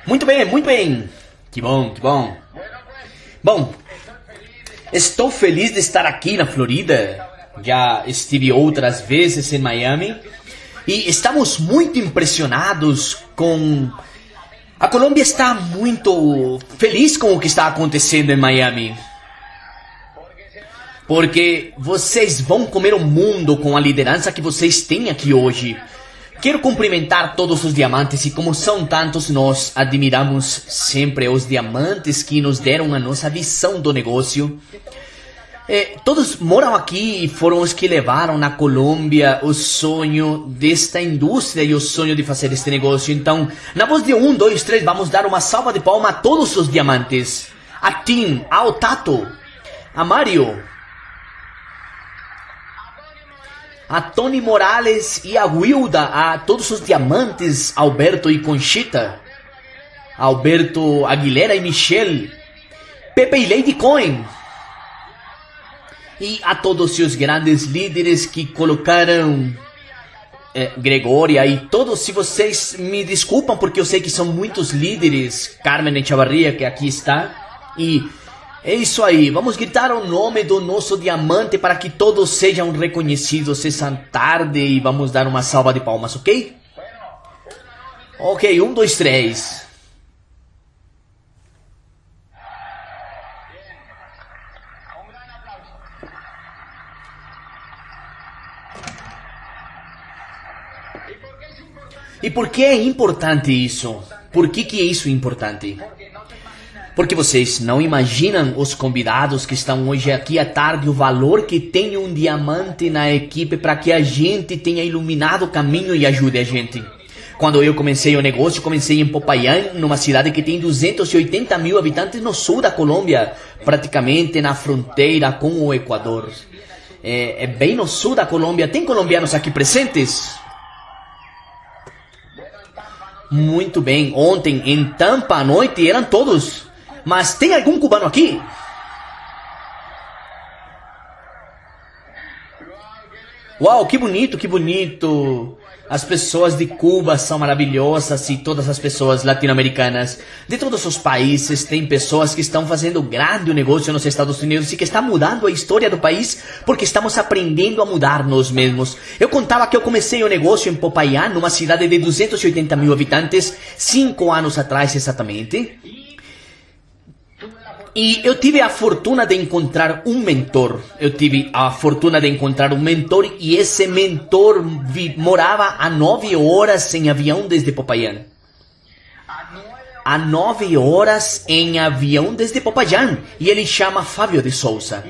Muito bem, muito bem. Que bom, que bom. Bom, estou feliz de estar aqui na Florida. Já estive outras vezes em Miami. E estamos muito impressionados com... A Colômbia está muito feliz com o que está acontecendo em Miami. Porque vocês vão comer o mundo com a liderança que vocês têm aqui hoje. Quero cumprimentar todos os diamantes e como são tantos, nós admiramos sempre os diamantes que nos deram a nossa visão do negócio. Todos moram aqui e foram os que levaram na Colômbia o sonho desta indústria e o sonho de fazer este negócio. Então, na voz de 1, 2, 3, vamos dar uma salva de palmas a todos os diamantes. A Tim, ao Tato, a Mário, a Tony Morales e a Wilda, a todos os diamantes, Alberto e Conchita, Alberto Aguilera e Michelle, Pepe e Lady Coin, e a todos os grandes líderes que colocaram Gregória e todos. Se vocês me desculpam porque eu sei que são muitos líderes, Carmen Echavarria que aqui está, e é isso aí, vamos gritar o nome do nosso diamante para que todos sejam reconhecidos essa tarde e vamos dar uma salva de palmas, ok? Ok, 1, 2, 3. E por que é importante isso? Por que é isso importante? Porque vocês não imaginam os convidados que estão hoje aqui à tarde, o valor que tem um diamante na equipe para que a gente tenha iluminado o caminho e ajude a gente. Quando eu comecei o negócio, comecei em Popayán, numa cidade que tem 280 mil habitantes no sul da Colômbia, praticamente na fronteira com o Equador. É bem no sul da Colômbia. Tem colombianos aqui presentes? Muito bem. Ontem, em Tampa, à noite, eram todos. Mas tem algum cubano aqui? Uau, que bonito, que bonito. As pessoas de Cuba são maravilhosas e todas as pessoas latino-americanas. De todos os países, tem pessoas que estão fazendo grande negócio nos Estados Unidos e que está mudando a história do país porque estamos aprendendo a mudar nós mesmos. Eu contava que eu comecei o negócio em Popayán, numa cidade de 280 mil habitantes, 5 anos atrás exatamente. E eu tive a fortuna de encontrar um mentor. E esse mentor morava a 9 horas em avião desde Popayán. A 9 horas em avião desde Popayán. E ele chama Fábio de Souza.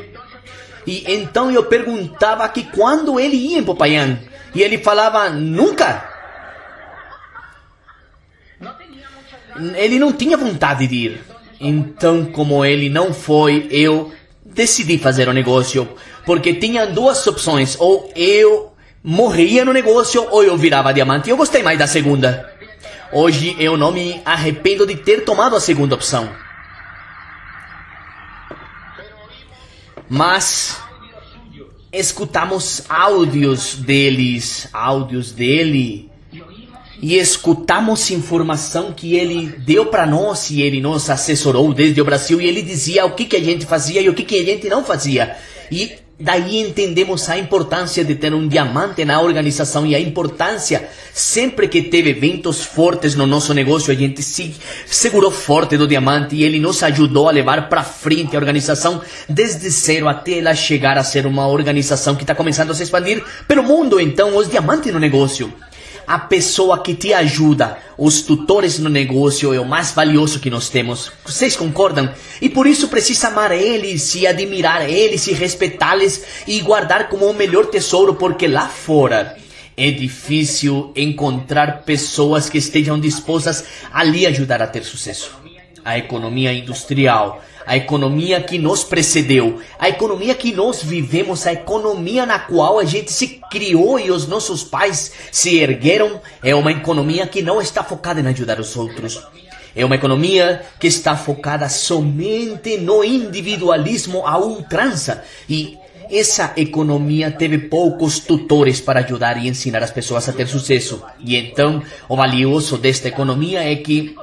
E então eu perguntava que quando ele ia em Popayán. E ele falava, nunca. Ele não tinha vontade de ir. Então, como ele não foi, eu decidi fazer o negócio. Porque tinha duas opções. Ou eu morria no negócio, ou eu virava diamante. Eu gostei mais da segunda. Hoje eu não me arrependo de ter tomado a segunda opção. Mas escutamos áudios dele. E escutamos informação que ele deu para nós e ele nos assessorou desde o Brasil. E ele dizia o que a gente fazia e o que a gente não fazia. E daí entendemos a importância de ter um diamante na organização e a importância, sempre que teve eventos fortes no nosso negócio, a gente se segurou forte do diamante e ele nos ajudou a levar para frente a organização desde zero até ela chegar a ser uma organização que está começando a se expandir pelo mundo. Então, os diamantes no negócio. A pessoa que te ajuda, os tutores no negócio é o mais valioso que nós temos. Vocês concordam? E por isso precisa amar eles, e admirar eles, e respeitá-los, e guardar como o melhor tesouro, porque lá fora é difícil encontrar pessoas que estejam dispostas a lhe ajudar a ter sucesso. A economia industrial, a economia que nos precedeu, a economia que nós vivemos, a economia na qual a gente se criou e os nossos pais se ergueram, é uma economia que não está focada em ajudar os outros. É uma economia que está focada somente no individualismo à ultrança. E essa economia teve poucos tutores para ajudar e ensinar as pessoas a ter sucesso. E então, o valioso desta economia é que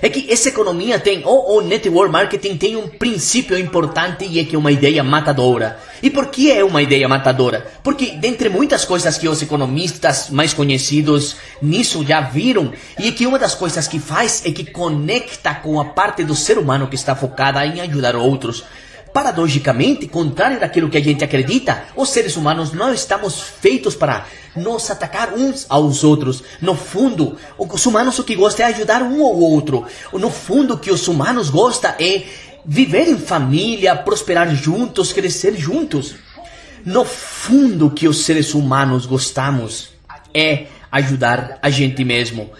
É que essa economia tem, o network marketing tem um princípio importante e é que é uma ideia matadora. E por que é uma ideia matadora? Porque, dentre muitas coisas que os economistas mais conhecidos nisso já viram, e é que uma das coisas que faz é que conecta com a parte do ser humano que está focada em ajudar outros. Paradogicamente, contrário daquilo que a gente acredita, os seres humanos não estamos feitos para nos atacar uns aos outros. No fundo, os humanos o que gostam é ajudar um ao outro. No fundo, o que os humanos gostam é viver em família, prosperar juntos, crescer juntos. No fundo, o que os seres humanos gostamos é ajudar a gente mesmo.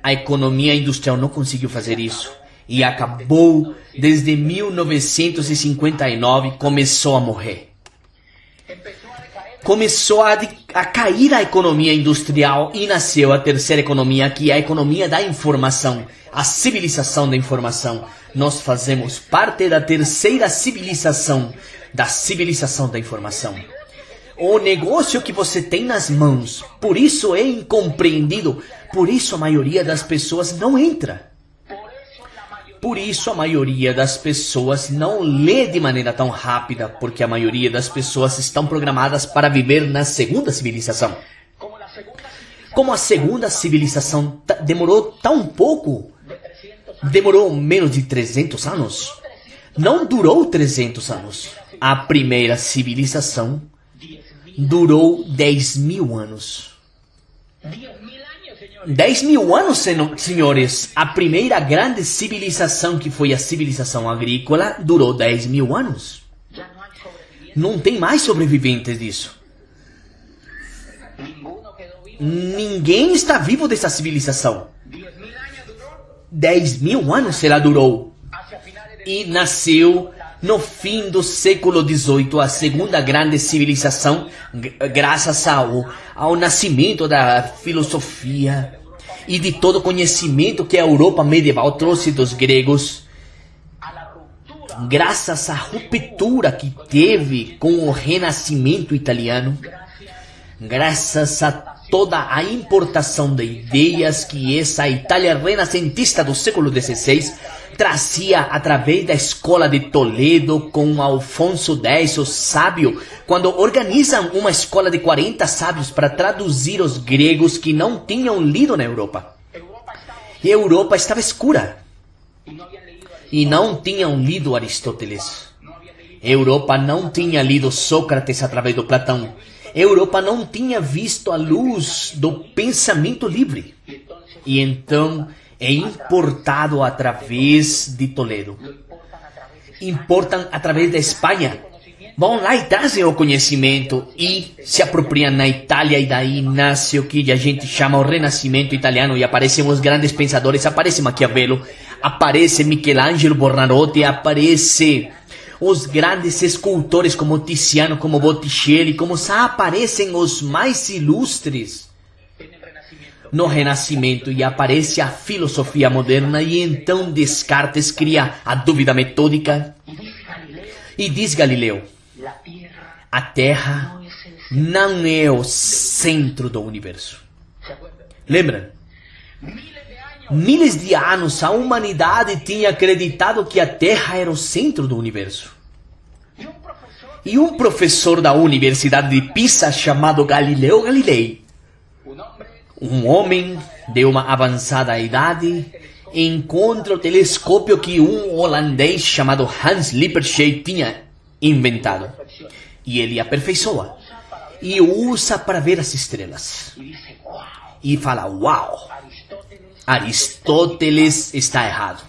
A economia industrial não conseguiu fazer isso. E acabou desde 1959, começou a morrer. Começou a cair a economia industrial e nasceu a terceira economia, que é a economia da informação, a civilização da informação. Nós fazemos parte da terceira civilização, da civilização da informação. O negócio que você tem nas mãos, por isso é incompreendido, por isso a maioria das pessoas não entra. Por isso a maioria das pessoas não lê de maneira tão rápida, porque a maioria das pessoas estão programadas para viver na segunda civilização. Como a segunda civilização demorou tão pouco, demorou menos de 300 anos, não durou 300 anos. A primeira civilização durou 10.000 anos. 10.000 anos, senhores. A primeira grande civilização, que foi a civilização agrícola, durou 10.000 anos. Não tem mais sobreviventes disso. Ninguém está vivo dessa civilização. 10.000 anos ela durou. E nasceu no fim do século XVIII, a segunda grande civilização, graças ao nascimento da filosofia e de todo o conhecimento que a Europa medieval trouxe dos gregos. Graças à ruptura que teve com o Renascimento italiano, graças a toda a importação de ideias que essa Itália renascentista do século XVI trazia através da escola de Toledo com Alfonso X, o sábio, quando organizam uma escola de 40 sábios para traduzir os gregos que não tinham lido na Europa. E a Europa estava escura. E não tinham lido Aristóteles. A Europa não tinha lido Sócrates através do Platão. A Europa não tinha visto a luz do pensamento livre. E então é importado através de Toledo. Importam através da Espanha. Vão lá e trazem o conhecimento e se apropriam na Itália, e daí nasce o que a gente chama o Renascimento italiano, e aparecem os grandes pensadores, aparece Maquiavelo, aparece Michelangelo Buonarroti, aparece os grandes escultores como Tiziano, como Botticelli, como aparecem os mais ilustres no Renascimento, e aparece a filosofia moderna, e então Descartes cria a dúvida metódica, e diz Galileu: a Terra não é o centro do universo. Lembram? Milhares de anos a humanidade tinha acreditado que a Terra era o centro do universo. E um professor da Universidade de Pisa chamado Galileu Galilei, um homem de uma avançada idade, encontra o telescópio que um holandês chamado Hans Lippershey tinha inventado. E ele aperfeiçoa e usa para ver as estrelas. E fala: uau, Aristóteles está errado.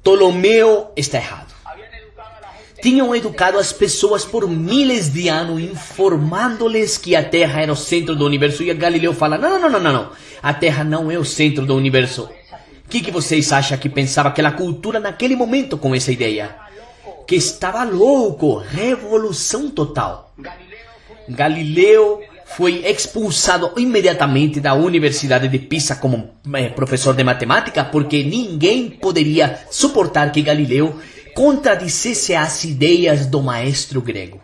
Ptolomeu está errado. Tinham educado as pessoas por milhares de anos, informando-lhes que a Terra era o centro do universo. E Galileu fala: não. A Terra não é o centro do universo. O que vocês acham que pensava aquela cultura naquele momento com essa ideia? Que estava louco, revolução total. Galileu foi expulsado imediatamente da Universidade de Pisa como professor de matemática, porque ninguém poderia suportar que Galileu contradissesse as ideias do maestro grego.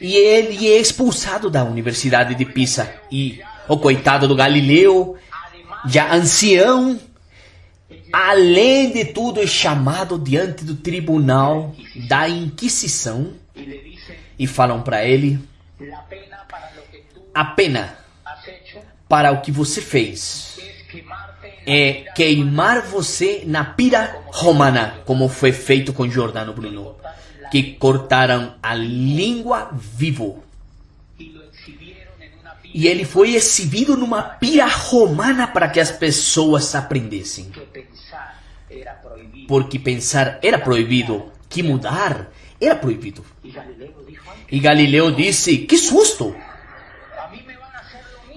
E ele é expulsado da Universidade de Pisa. E o coitado do Galileu já ancião, além de tudo, é chamado diante do tribunal da Inquisição e falam para ele: a pena para o que você fez é queimar você na pira romana, como foi feito com Giordano Bruno, que cortaram a língua vivo. E ele foi exibido numa pira romana para que as pessoas aprendessem. Porque pensar era proibido, que mudar era proibido. E Galileu disse: que susto!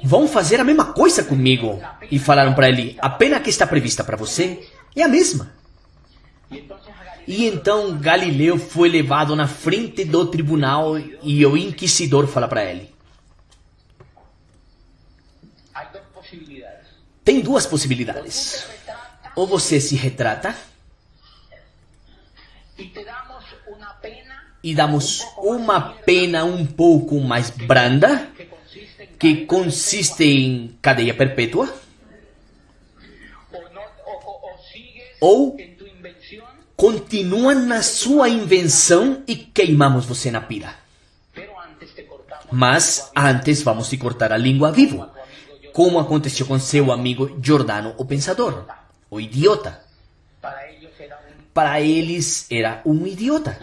Vão fazer a mesma coisa comigo. E falaram para ele: a pena que está prevista para você é a mesma. E então Galileu foi levado na frente do tribunal e o inquisidor fala para ele: tem duas possibilidades. Ou você se retrata e damos uma pena um pouco mais branda, que consiste em cadeia perpétua, ou continua na sua invenção e queimamos você na pira. Mas antes vamos te cortar a língua vivo, como aconteceu com seu amigo Giordano, o pensador, o idiota. Para eles era um idiota.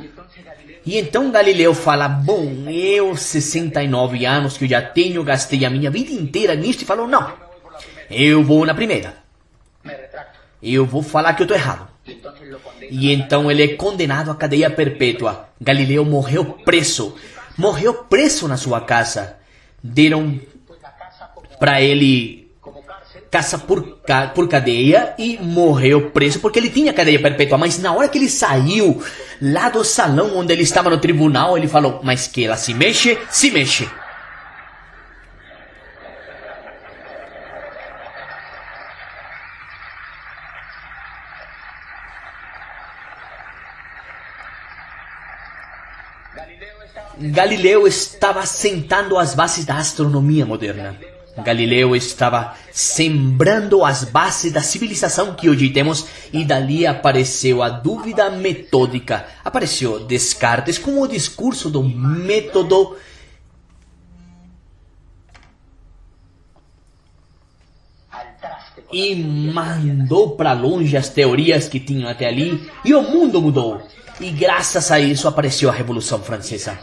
E então Galileu fala: bom, eu 69 anos que eu já tenho, gastei a minha vida inteira nisso, e falou: não, eu vou na primeira. Eu vou falar que eu estou errado. E então ele é condenado à cadeia perpétua. Galileu morreu preso. Morreu preso na sua casa. Deram para ele caça por cadeia e morreu preso porque ele tinha cadeia perpétua. Mas na hora que ele saiu lá do salão onde ele estava no tribunal, ele falou: mas que ela se mexe, se mexe. Galileu estava sentando as bases da astronomia moderna. Galileu estava sembrando as bases da civilização que hoje temos, e dali apareceu a dúvida metódica. Apareceu Descartes com o discurso do método e mandou para longe as teorias que tinham até ali, e o mundo mudou. E graças a isso apareceu a Revolução Francesa.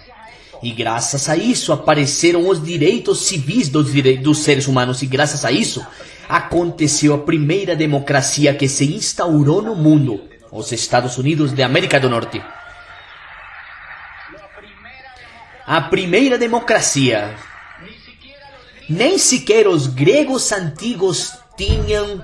E graças a isso apareceram os direitos civis dos seres humanos. E graças a isso aconteceu a primeira democracia que se instaurou no mundo, os Estados Unidos da América do Norte. A primeira democracia. Nem sequer os gregos antigos tinham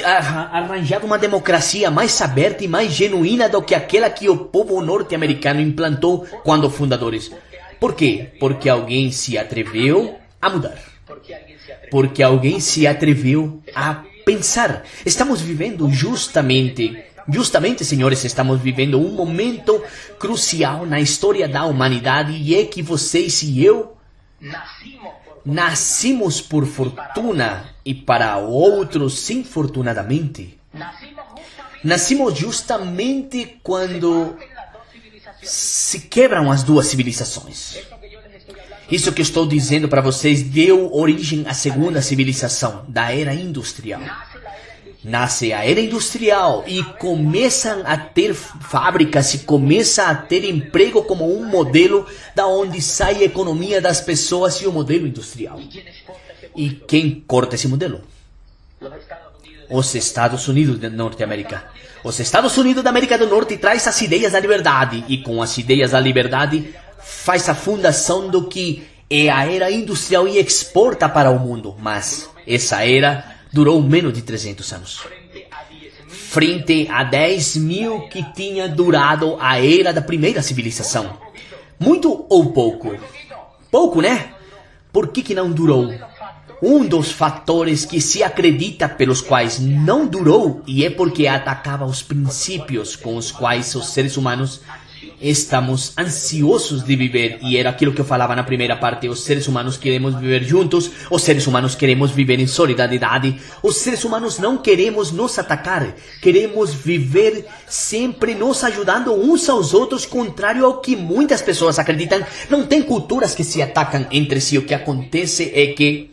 arranjado uma democracia mais aberta e mais genuína do que aquela que o povo norte-americano implantou quando fundadores. Por quê? Porque alguém se atreveu a mudar. Porque alguém se atreveu a pensar. Estamos vivendo justamente, senhores, estamos vivendo um momento crucial na história da humanidade, e é que vocês e eu nascimos por fortuna e para outros infortunadamente. Nascimos justamente quando se quebram as duas civilizações. Isso que estou dizendo para vocês deu origem à segunda civilização, da era industrial. Nasce a era industrial e começam a ter fábricas e começa a ter emprego como um modelo da onde sai a economia das pessoas e o modelo industrial. E quem corta esse modelo? Os Estados Unidos da Norte-América. Os Estados Unidos da América do Norte traz as ideias da liberdade, e com as ideias da liberdade faz a fundação do que é a era industrial e exporta para o mundo. Mas essa era durou menos de 300 anos. Frente a 10 mil que tinha durado a era da primeira civilização. Muito ou pouco? Pouco, né? Por que não durou? Um dos fatores que se acredita pelos quais não durou, e é porque atacava os princípios com os quais os seres humanos estamos ansiosos de viver, e era aquilo que eu falava na primeira parte. Os seres humanos queremos viver juntos, os seres humanos queremos viver em solidariedade, os seres humanos não queremos nos atacar, queremos viver sempre nos ajudando uns aos outros, contrário ao que muitas pessoas acreditam. Não tem culturas que se atacam entre si. O que acontece é que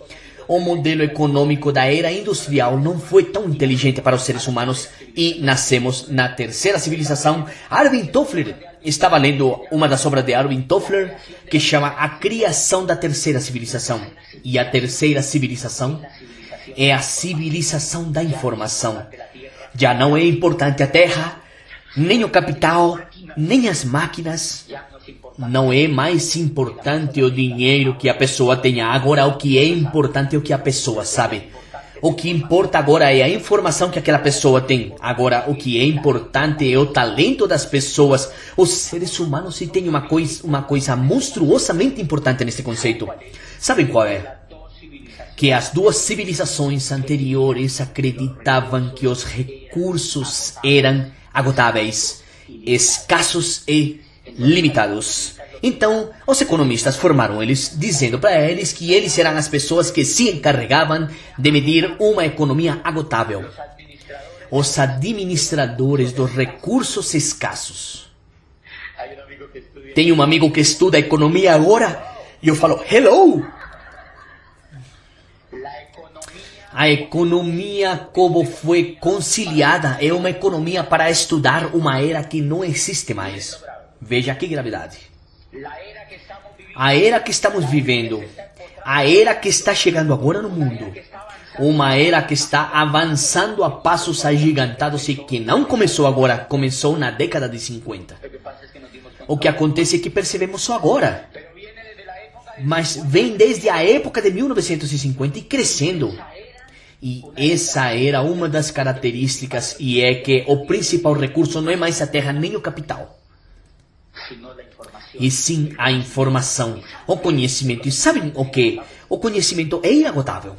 o modelo econômico da era industrial não foi tão inteligente para os seres humanos e nascemos na terceira civilização. Alvin Toffler estava lendo uma das obras de Alvin Toffler que chama A Criação da Terceira Civilização. E a terceira civilização é a civilização da informação. Já não é importante a terra, nem o capital, nem as máquinas. Não é mais importante o dinheiro que a pessoa tenha. Agora o que é importante é o que a pessoa sabe. O que importa agora é a informação que aquela pessoa tem. Agora o que é importante é o talento das pessoas. Os seres humanos se têm uma coisa monstruosamente importante nesse conceito. Sabem qual é? Que as duas civilizações anteriores acreditavam que os recursos eram agotáveis, escassos e limitados. Então, os economistas formaram eles, dizendo para eles que eles eram as pessoas que se encarregavam de medir uma economia agotável. Os administradores dos recursos escassos. Tem um amigo que estuda economia agora e eu falo, hello! A economia como foi conciliada é uma economia para estudar uma era que não existe mais. Veja que gravidade. A era que estamos vivendo, a era que está chegando agora no mundo, uma era que está avançando a passos agigantados e que não começou agora, começou na década de 50. O que acontece é que percebemos só agora, mas vem desde a época de 1950 e crescendo. E essa era uma das características, e é que o principal recurso não é mais a terra nem o capital, e sim a informação, o conhecimento. E sabem o que? O conhecimento é inagotável.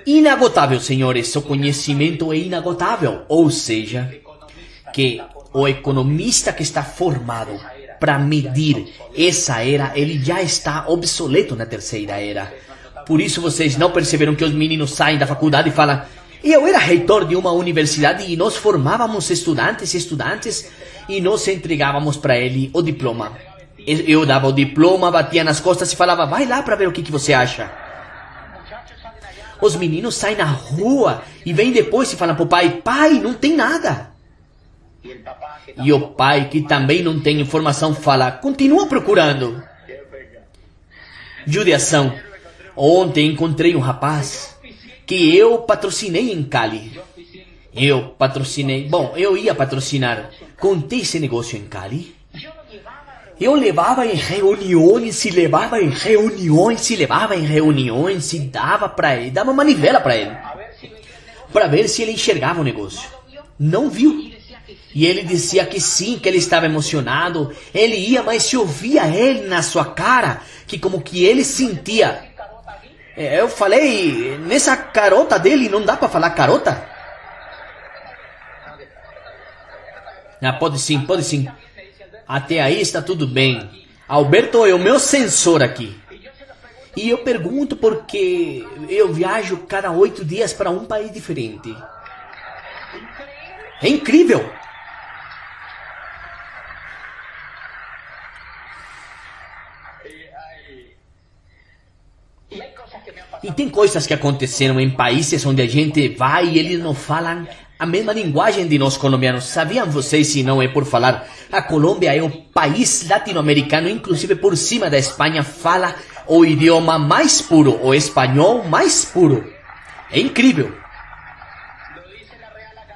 Inagotável, senhores. O conhecimento é inagotável. Ou seja, que o economista que está formado para medir essa era, ele já está obsoleto na terceira era. Por isso vocês não perceberam que os meninos saem da faculdade e falam: eu era reitor de uma universidade e nós formávamos estudantes e nós entregávamos para ele o diploma. Eu dava o diploma, batia nas costas e falava: vai lá para ver o que você acha. Os meninos saem na rua e vêm depois e falam pro pai: pai, não tem nada. E o pai, que também não tem informação, fala: continua procurando. Judiação. Ontem encontrei um rapaz que eu patrocinei em Cali. Eu ia patrocinar. Contei esse negócio em Cali. Eu levava em reuniões, e dava para ele, dava manivela para ele, para ver se ele enxergava o negócio. Não viu. E ele dizia que sim, que ele estava emocionado. Ele ia, mas se ouvia ele na sua cara, que como que ele sentia. Eu falei, nessa carota dele não dá para falar carota? Ah, pode sim. Até aí está tudo bem. Alberto é o meu censor aqui. E eu pergunto porque eu viajo cada 8 dias para um país diferente. É incrível. E tem coisas que aconteceram em países onde a gente vai e eles não falam a mesma linguagem de nós colombianos. Sabiam vocês, se não é por falar, a Colômbia é o país latino-americano, inclusive por cima da Espanha, fala o idioma mais puro, o espanhol mais puro. É incrível.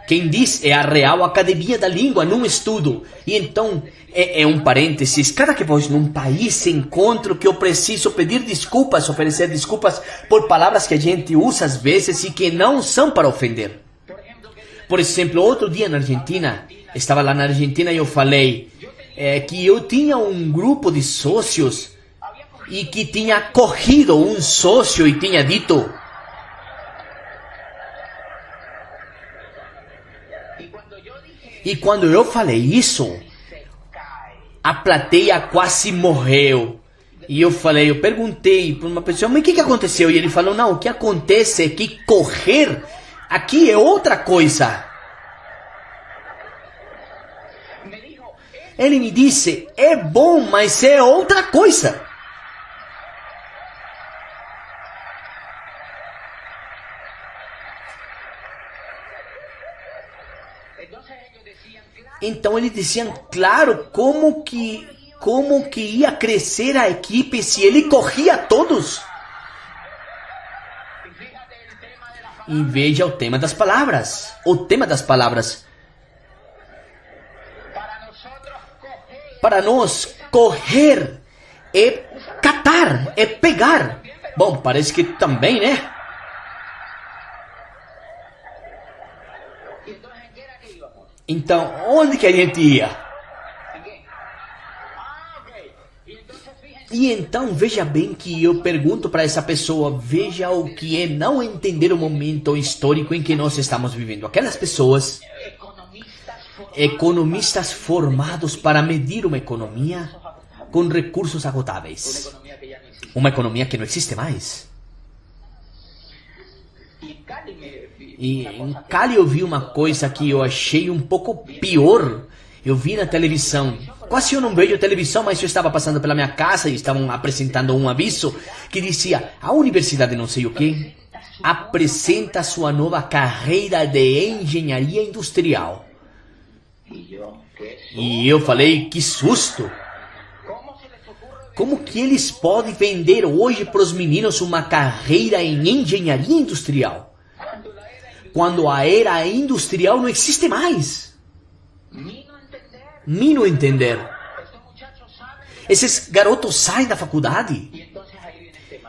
Quem diz é a Real Academia da Língua, num estudo. E então, é um parênteses, cada que vou num país encontro que eu preciso pedir desculpas, oferecer desculpas por palavras que a gente usa às vezes e que não são para ofender. Por exemplo, outro dia na Argentina, estava lá na Argentina e eu falei que eu tinha um grupo de sócios e que tinha corrido um sócio e tinha dito... E quando eu falei isso, a plateia quase morreu. E eu perguntei para uma pessoa, mas o que aconteceu? E ele falou, não, o que acontece é que correr aqui é outra coisa. Ele me disse, é bom, mas é outra coisa. Então eles diziam, claro, como que ia crescer a equipe se ele corria todos? E veja o tema das palavras. O tema das palavras. Para nós, correr é catar, é pegar. Bom, parece que também, né? Então, onde que a gente ia? E então, veja bem que eu pergunto para essa pessoa, veja o que é não entender o momento histórico em que nós estamos vivendo. Aquelas pessoas, economistas formados para medir uma economia com recursos agotáveis. Uma economia que não existe mais. E em Cali eu vi uma coisa que eu achei um pouco pior. Eu vi na televisão. Quase eu não vejo televisão, mas eu estava passando pela minha casa e estavam apresentando um aviso que dizia: a universidade não sei o que apresenta sua nova carreira de engenharia industrial. E eu falei, que susto! Como que eles podem vender hoje para os meninos uma carreira em engenharia industrial? Quando a era industrial não existe mais. Me não entender. Esses garotos saem da faculdade.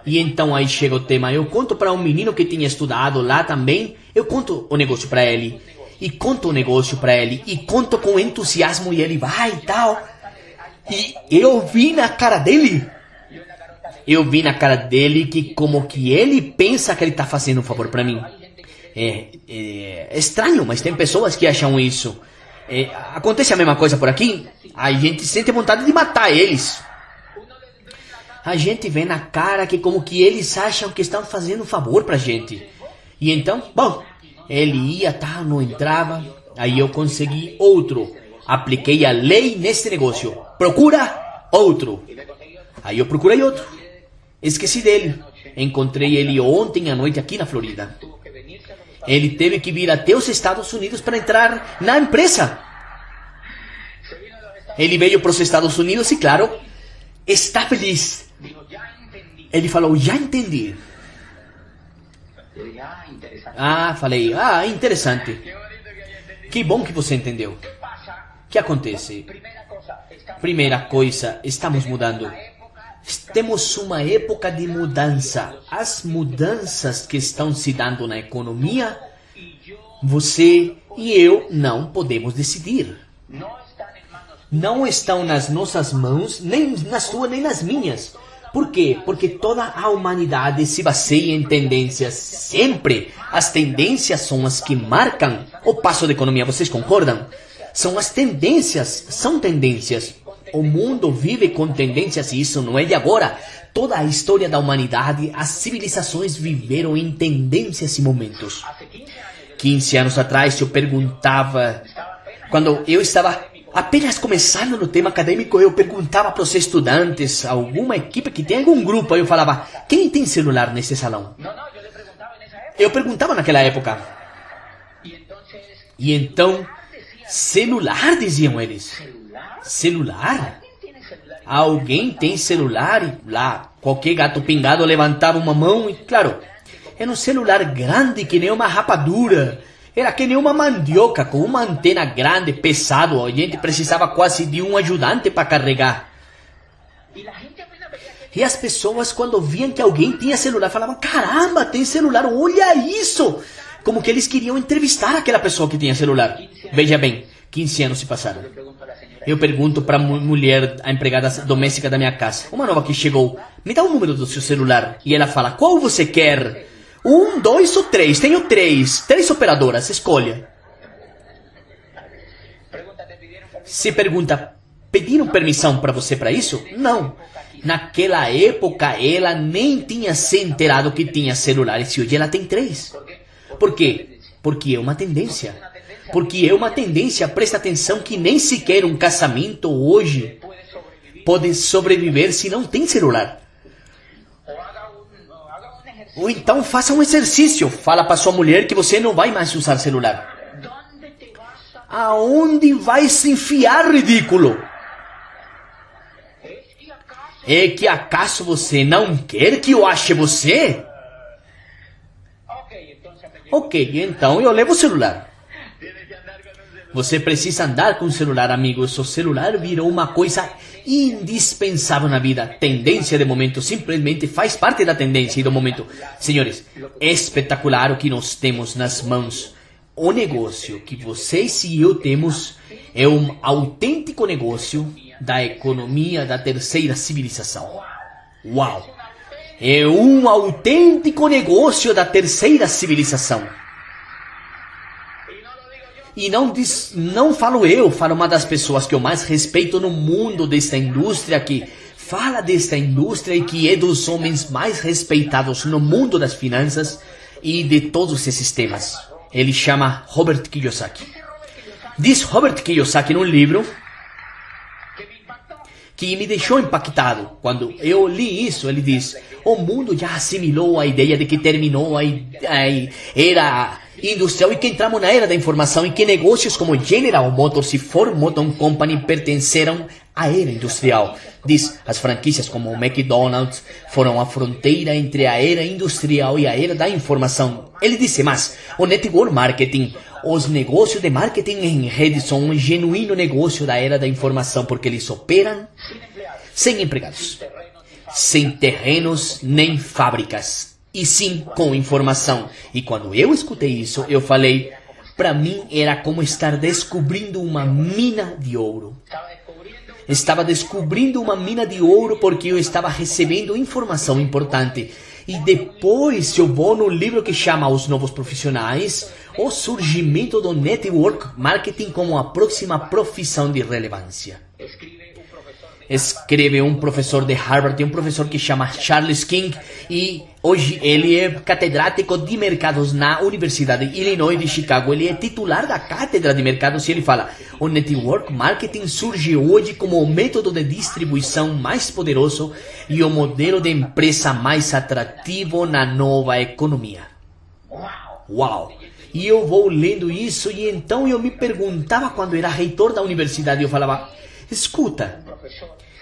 E então aí chega o tema. Eu conto para um menino que tinha estudado lá também. Eu conto o negócio para ele. E conto o negócio para ele. E conto com entusiasmo. E ele vai e tal. E eu vi na cara dele. Eu vi na cara dele que como que ele pensa que ele está fazendo um favor para mim. É estranho, mas tem pessoas que acham isso. Acontece a mesma coisa por aqui. A gente sente vontade de matar eles. A gente vê na cara que como que eles acham que estão fazendo um favor pra gente. E então, bom, ele ia, tá, não entrava. Aí eu consegui outro. Apliquei a lei nesse negócio. Procura outro. Aí eu procurei outro. Esqueci dele. Encontrei ele ontem à noite aqui na Florida. Ele teve que vir até os Estados Unidos para entrar na empresa. Ele veio para os Estados Unidos e, claro, está feliz. Ele falou, já entendi. Falei, interessante. Que bom que você entendeu. O que acontece? Primeira coisa, estamos mudando. Temos uma época de mudança. As mudanças que estão se dando na economia, você e eu não podemos decidir. Não estão nas nossas mãos, nem na sua, nem nas minhas. Por quê? Porque toda a humanidade se baseia em tendências. Sempre as tendências são as que marcam o passo da economia. Vocês concordam? São as tendências, são tendências. O mundo vive com tendências e isso não é de agora. Toda a história da humanidade, as civilizações viveram em tendências e momentos. 15 anos atrás eu perguntava, quando eu estava apenas começando no tema acadêmico, eu perguntava para os estudantes, alguma equipe que tem algum grupo, aí eu falava, quem tem celular nesse salão? Eu perguntava naquela época. E então, celular, diziam eles. Celular? Alguém tem celular? E lá, qualquer gato pingado levantava uma mão e, claro, era um celular grande que nem uma rapadura. Era que nem uma mandioca com uma antena grande, pesado. A gente precisava quase de um ajudante para carregar. E as pessoas, quando viam que alguém tinha celular, falavam, caramba, tem celular, olha isso! Como que eles queriam entrevistar aquela pessoa que tinha celular. Veja bem, 15 anos se passaram. Eu pergunto para a mulher, a empregada doméstica da minha casa, uma nova que chegou, me dá o número do seu celular. E ela fala, qual você quer? 1, 2 ou 3? Tenho 3 operadoras, escolha. Se pergunta, pediram permissão para você para isso? Não. Naquela época, ela nem tinha se enterado que tinha celulares e hoje ela tem 3. Por quê? Porque é uma tendência. Porque é uma tendência, presta atenção que nem sequer um casamento hoje pode sobreviver se não tem celular. Ou então faça um exercício, fala para sua mulher que você não vai mais usar celular. Aonde vai se enfiar, ridículo? É que acaso você não quer que eu ache você? Ok, então eu levo o celular. Você precisa andar com o celular, amigos. O celular virou uma coisa indispensável na vida. Tendência de momento, simplesmente faz parte da tendência e do momento. Senhores, é espetacular o que nós temos nas mãos. O negócio que vocês e eu temos é um autêntico negócio da economia da terceira civilização. Uau! É um autêntico negócio da terceira civilização. E não falo eu, falo uma das pessoas que eu mais respeito no mundo desta indústria, que fala desta indústria e que é dos homens mais respeitados no mundo das finanças e de todos esses temas. Ele chama Robert Kiyosaki. Diz Robert Kiyosaki num livro que me deixou impactado. Quando eu li isso, ele diz: o mundo já assimilou a ideia de que terminou a era industrial e que entramos na era da informação e que negócios como General Motors e Ford Motor Company pertenceram à era industrial. Diz, as franquícias como o McDonald's foram a fronteira entre a era industrial e a era da informação. Ele disse, mas o network marketing, os negócios de marketing em rede são um genuíno negócio da era da informação porque eles operam sem empregados, sem terrenos nem fábricas, e sim com informação. E quando eu escutei isso, eu falei, para mim era como estar descobrindo uma mina de ouro. Estava descobrindo uma mina de ouro porque eu estava recebendo informação importante. E depois eu vou no livro que chama Os Novos Profissionais, o surgimento do network marketing como a próxima profissão de relevância. Escreve um professor de Harvard, tem um professor que chama Charles King, e hoje ele é catedrático de mercados na Universidade de Illinois de Chicago. Ele é titular da cátedra de mercados e ele fala, o network marketing surge hoje como o método de distribuição mais poderoso e o modelo de empresa mais atrativo na nova economia. Uau! E eu vou lendo isso e então eu me perguntava quando era reitor da universidade, eu falava, escuta,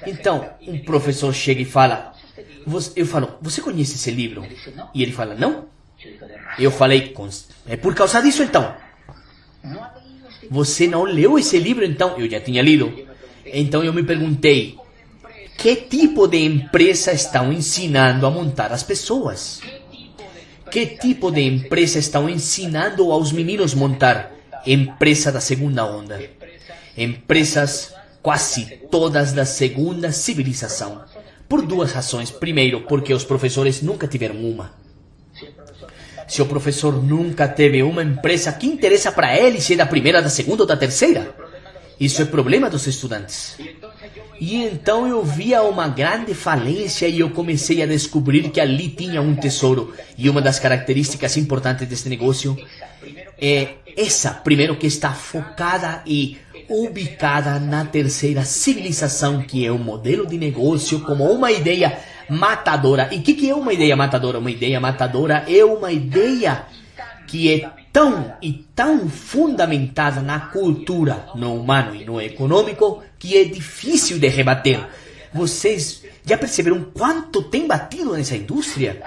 então um professor chega e fala, eu falo, você conhece esse livro? E ele fala, não. Eu falei, é por causa disso então. Você não leu esse livro então? Eu já tinha lido. Então eu me perguntei, que tipo de empresa estão ensinando a montar as pessoas? Que tipo de empresa estão ensinando aos meninos montar? Empresa da segunda onda. Empresas quase todas da segunda civilização. Por duas razões. Primeiro, porque os professores nunca tiveram uma. Se o professor nunca teve uma empresa, que interessa para ele se é da primeira, da segunda ou da terceira? Isso é problema dos estudantes. E então eu via uma grande falência e eu comecei a descobrir que ali tinha um tesouro. E uma das características importantes deste negócio é essa, primeiro, que está focada e ubicada na terceira civilização, que é um modelo de negócio como uma ideia matadora. E o que é uma ideia matadora? Uma ideia matadora é uma ideia que é tão fundamentada na cultura, no humano e no econômico, que é difícil de rebater. Vocês já perceberam quanto tem batido nessa indústria?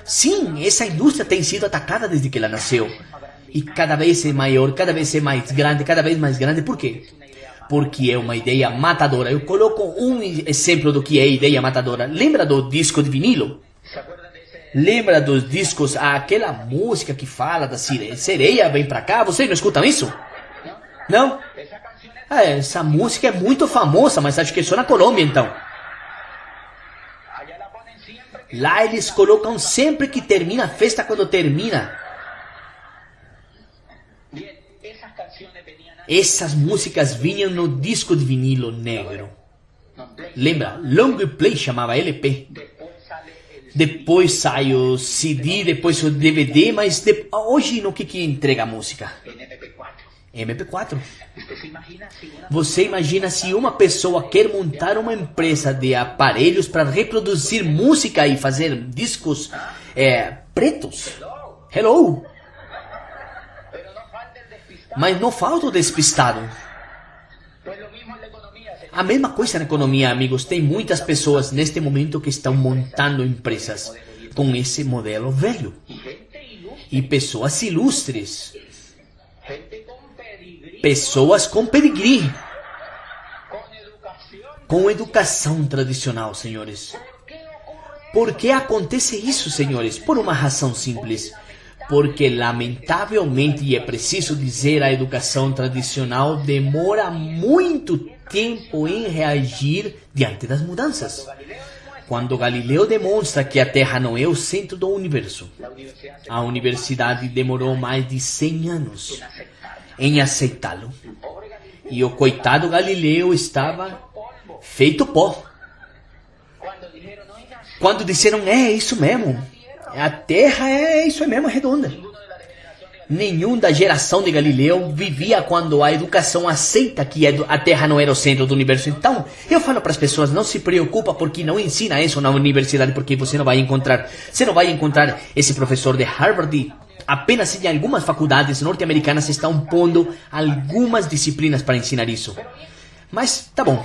Sim, essa indústria tem sido atacada desde que ela nasceu. E cada vez é maior, cada vez é mais grande, cada vez mais grande. Por quê? Porque é uma ideia matadora. Eu coloco um exemplo do que é ideia matadora. Lembra do disco de vinilo? Lembra dos discos, aquela música que fala da sereia vem pra cá? Vocês não escutam isso? Não? Essa música é muito famosa, mas acho que é só na Colômbia então. Lá eles colocam sempre que termina a festa, quando termina. Essas músicas vinham no disco de vinilo negro. Lembra? Long play chamava LP. Depois sai o CD, depois o DVD, mas hoje no que entrega a música? MP4. Você imagina se uma pessoa quer montar uma empresa de aparelhos para reproduzir música e fazer discos pretos? Hello! Mas não falta o despistado. A mesma coisa na economia, amigos. Tem muitas pessoas neste momento que estão montando empresas com esse modelo velho. E pessoas ilustres. Pessoas com pedigree. Com educação tradicional, senhores. Por que acontece isso, senhores? Por uma razão simples. Porque, lamentavelmente, e é preciso dizer, a educação tradicional demora muito tempo em reagir diante das mudanças. Quando Galileu demonstra que a Terra não é o centro do universo, a universidade demorou mais de 100 anos em aceitá-lo. E o coitado Galileu estava feito pó. Quando disseram, é isso mesmo, a Terra é isso mesmo, é redonda. Nenhum da geração de Galileu vivia quando a educação aceita que a Terra não era o centro do universo. Então, eu falo para as pessoas, não se preocupa porque não ensina isso na universidade, porque você não vai encontrar esse professor de Harvard. Apenas em algumas faculdades norte-americanas estão pondo algumas disciplinas para ensinar isso. Mas, tá bom.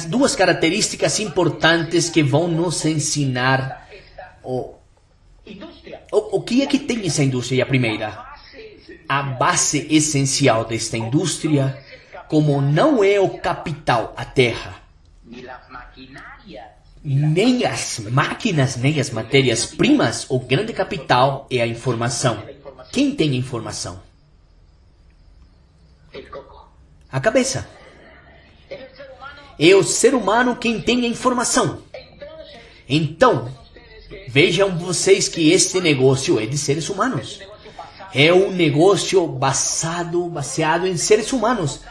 Duas características importantes que vão nos ensinar o que é que tem essa indústria. A primeira, a base essencial desta indústria, como não é o capital, a terra, nem as máquinas, nem as matérias-primas, o grande capital é a informação. Quem tem a informação? A cabeça. É o ser humano quem tem a informação. Então, vejam vocês que este negócio é de seres humanos. É um negócio baseado em seres humanos.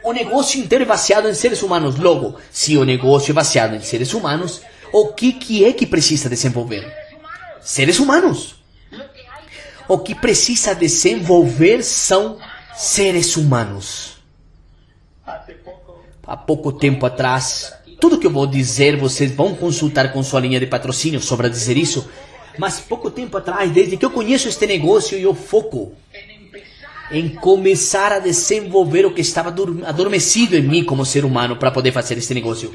O negócio inteiro é baseado em seres humanos. Logo, se o negócio é baseado em seres humanos, o que é que precisa desenvolver? Seres humanos. O que precisa desenvolver são seres humanos. Há pouco tempo atrás, tudo que eu vou dizer, vocês vão consultar com sua linha de patrocínio sobre dizer isso. Mas pouco tempo atrás, desde que eu conheço este negócio, eu foco em começar a desenvolver o que estava adormecido em mim como ser humano para poder fazer este negócio.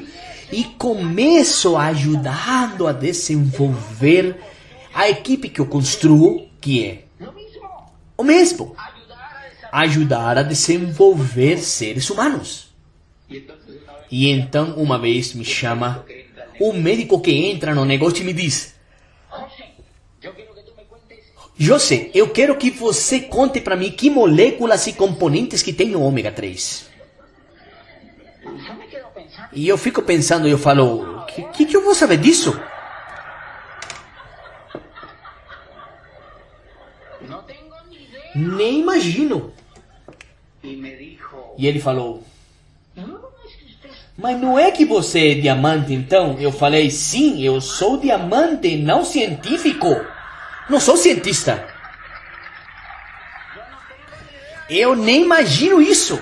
E começo ajudando a desenvolver a equipe que eu construo, que é o mesmo. Ajudar a desenvolver seres humanos. E então, uma vez me chama o médico que entra no negócio e me diz: José, eu quero que você conte para mim que moléculas e componentes que tem no ômega 3. E eu fico pensando, eu falo, que eu vou saber disso? Nem imagino. E ele falou: mas não é que você é diamante, então? Eu falei, sim, eu sou diamante, não científico. Não sou cientista. Eu nem imagino isso.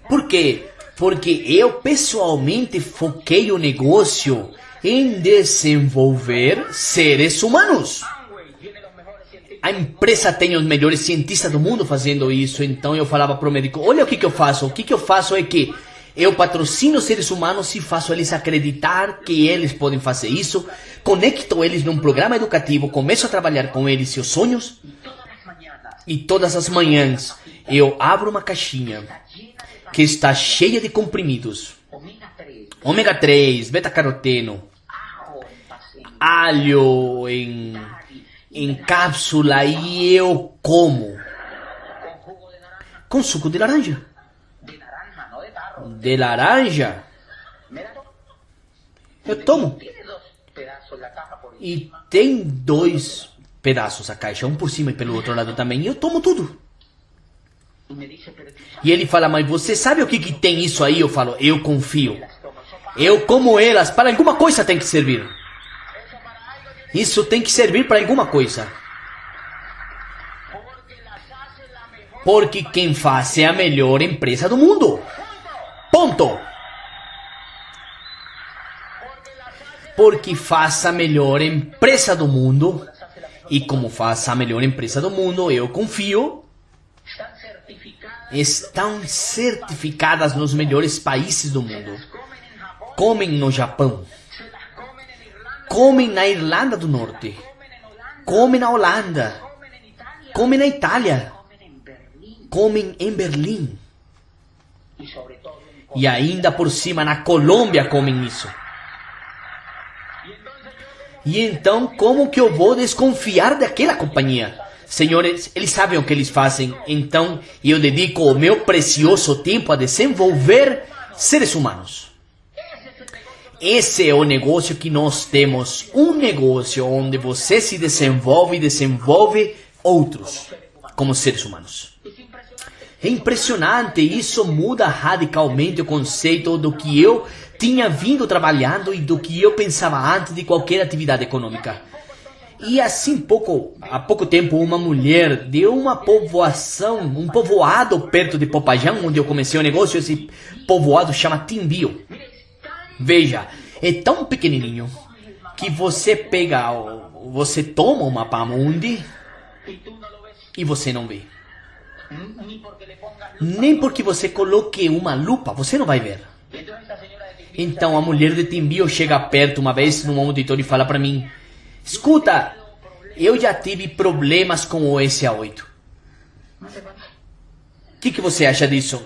Por quê? Porque eu pessoalmente foquei o negócio em desenvolver seres humanos. A empresa tem os melhores cientistas do mundo fazendo isso. Então eu falava para o médico, olha o que eu faço. O que eu faço é que eu patrocino seres humanos e faço eles acreditar que eles podem fazer isso. Conecto eles num programa educativo. Começo a trabalhar com eles seus sonhos. E todas as manhãs eu abro uma caixinha que está cheia de comprimidos. Ômega 3, beta-caroteno, alho em cápsula, e eu como com suco de laranja. De laranja? Eu tomo. E tem 2 pedaços a caixa, um por cima e pelo outro lado também, e eu tomo tudo. E ele fala, mas você sabe o que tem isso aí? Eu falo, eu confio. Eu como elas, para alguma coisa tem que servir. Isso tem que servir para alguma coisa. Porque quem faz é a melhor empresa do mundo. Ponto. Porque faz a melhor empresa do mundo. E como faz a melhor empresa do mundo, eu confio. Estão certificadas nos melhores países do mundo. Comem no Japão. Comem na Irlanda do Norte. Comem na Holanda. Comem na Itália. Comem em Berlim. E ainda por cima na Colômbia comem isso. E então como que eu vou desconfiar daquela companhia? Senhores, eles sabem o que eles fazem. Então eu dedico o meu precioso tempo a desenvolver seres humanos. Esse é o negócio que nós temos. Um negócio onde você se desenvolve e desenvolve outros como seres humanos. É impressionante, isso muda radicalmente o conceito do que eu tinha vindo trabalhando e do que eu pensava antes de qualquer atividade econômica. E assim, há pouco tempo, uma mulher de uma povoação, um povoado perto de Popayán, onde eu comecei o negócio, esse povoado chama Timbio. Veja, é tão pequenininho que você você toma uma Pamundi e você não vê. Nem porque você coloque uma lupa, você não vai ver. Então a mulher de Timbio chega perto uma vez num auditório e fala para mim: escuta, eu já tive problemas com o SA8. O que você acha disso?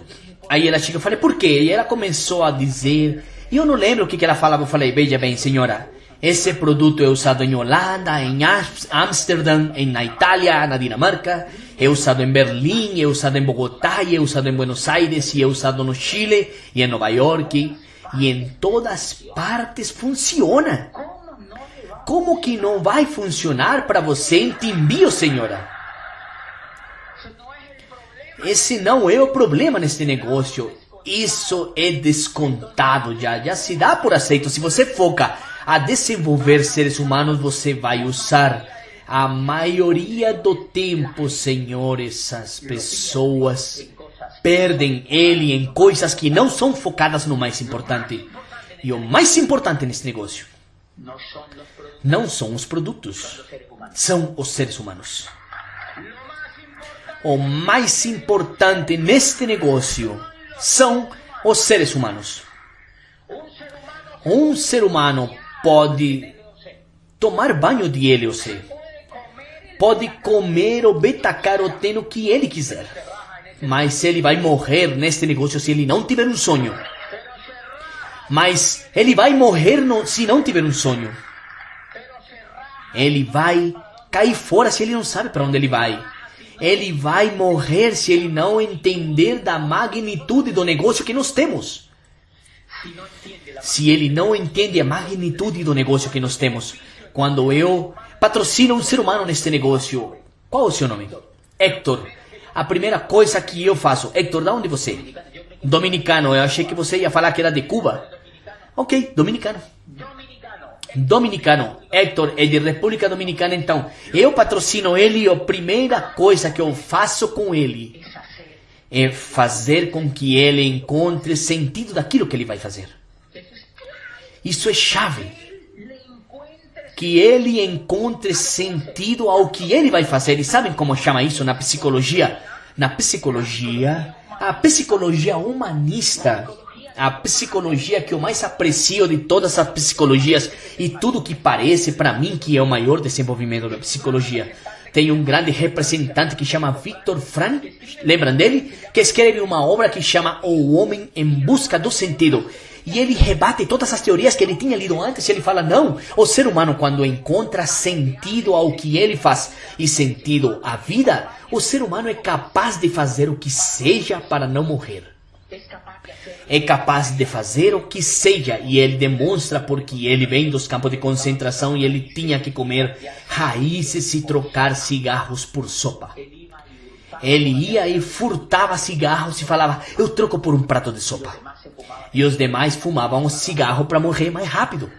Aí ela chega e fala, por quê? E ela começou a dizer, e eu não lembro o que ela falava. Eu falei, veja bem, senhora, esse produto é usado em Holanda, em Amsterdã, na Itália, na Dinamarca, é usado em Berlim, é usado em Bogotá, é usado em Buenos Aires, e é usado no Chile, e em Nova York, e em todas partes funciona. Como que não vai funcionar para você em Timbio, senhora? Esse não é o problema nesse negócio. Isso é descontado já se dá por aceito. Se você foca a desenvolver seres humanos, você vai usar. A maioria do tempo, senhores, as pessoas perdem ele em coisas que não são focadas no mais importante. E o mais importante nesse negócio não são os produtos, são os seres humanos. O mais importante neste negócio são os seres humanos. Um ser humano pode tomar banho de LOC, pode comer o beta-caroteno que ele quiser, mas ele vai morrer neste negócio se ele não tiver um sonho. Mas ele vai morrer se não tiver um sonho. Ele vai cair fora se ele não sabe para onde ele vai. Ele vai morrer se ele não entender da magnitude do negócio que nós temos. Se ele não entende a magnitude do negócio que nós temos. Quando eu patrocino um ser humano neste negócio, qual é o seu nome? Héctor. A primeira coisa que eu faço, Héctor, de onde você é? Dominicano. Eu achei que você ia falar que era de Cuba. Ok, dominicano. Dominicano. Héctor é de República Dominicana, então eu patrocino ele e a primeira coisa que eu faço com ele é fazer com que ele encontre sentido daquilo que ele vai fazer. Isso é chave. Que ele encontre sentido ao que ele vai fazer. E sabem como chama isso na psicologia? Na psicologia, a psicologia humanista, a psicologia que eu mais aprecio de todas as psicologias e tudo que parece para mim que é o maior desenvolvimento da psicologia. Tem um grande representante que chama Viktor Frankl, lembram dele? Que escreve uma obra que chama O Homem em Busca do Sentido. E ele rebate todas as teorias que ele tinha lido antes e ele fala, não, o ser humano quando encontra sentido ao que ele faz e sentido à vida, o ser humano é capaz de fazer o que seja para não morrer. É capaz de fazer o que seja, e ele demonstra porque ele vem dos campos de concentração e ele tinha que comer raízes e trocar cigarros por sopa. Ele ia e furtava cigarros e falava, eu troco por um prato de sopa. E os demais fumavam o cigarro para morrer mais rápido.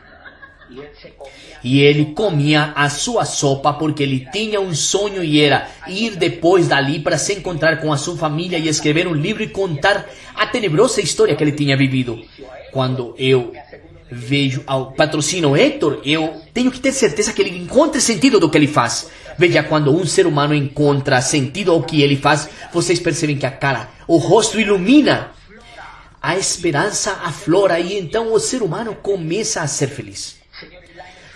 E ele comia a sua sopa porque ele tinha um sonho e era ir depois dali para se encontrar com a sua família e escrever um livro e contar a tenebrosa história que ele tinha vivido. Quando eu vejo ao patrocínio Héctor, eu tenho que ter certeza que ele encontre sentido do que ele faz. Veja, quando um ser humano encontra sentido ao que ele faz, vocês percebem que a cara, o rosto ilumina, a esperança aflora e então o ser humano começa a ser feliz.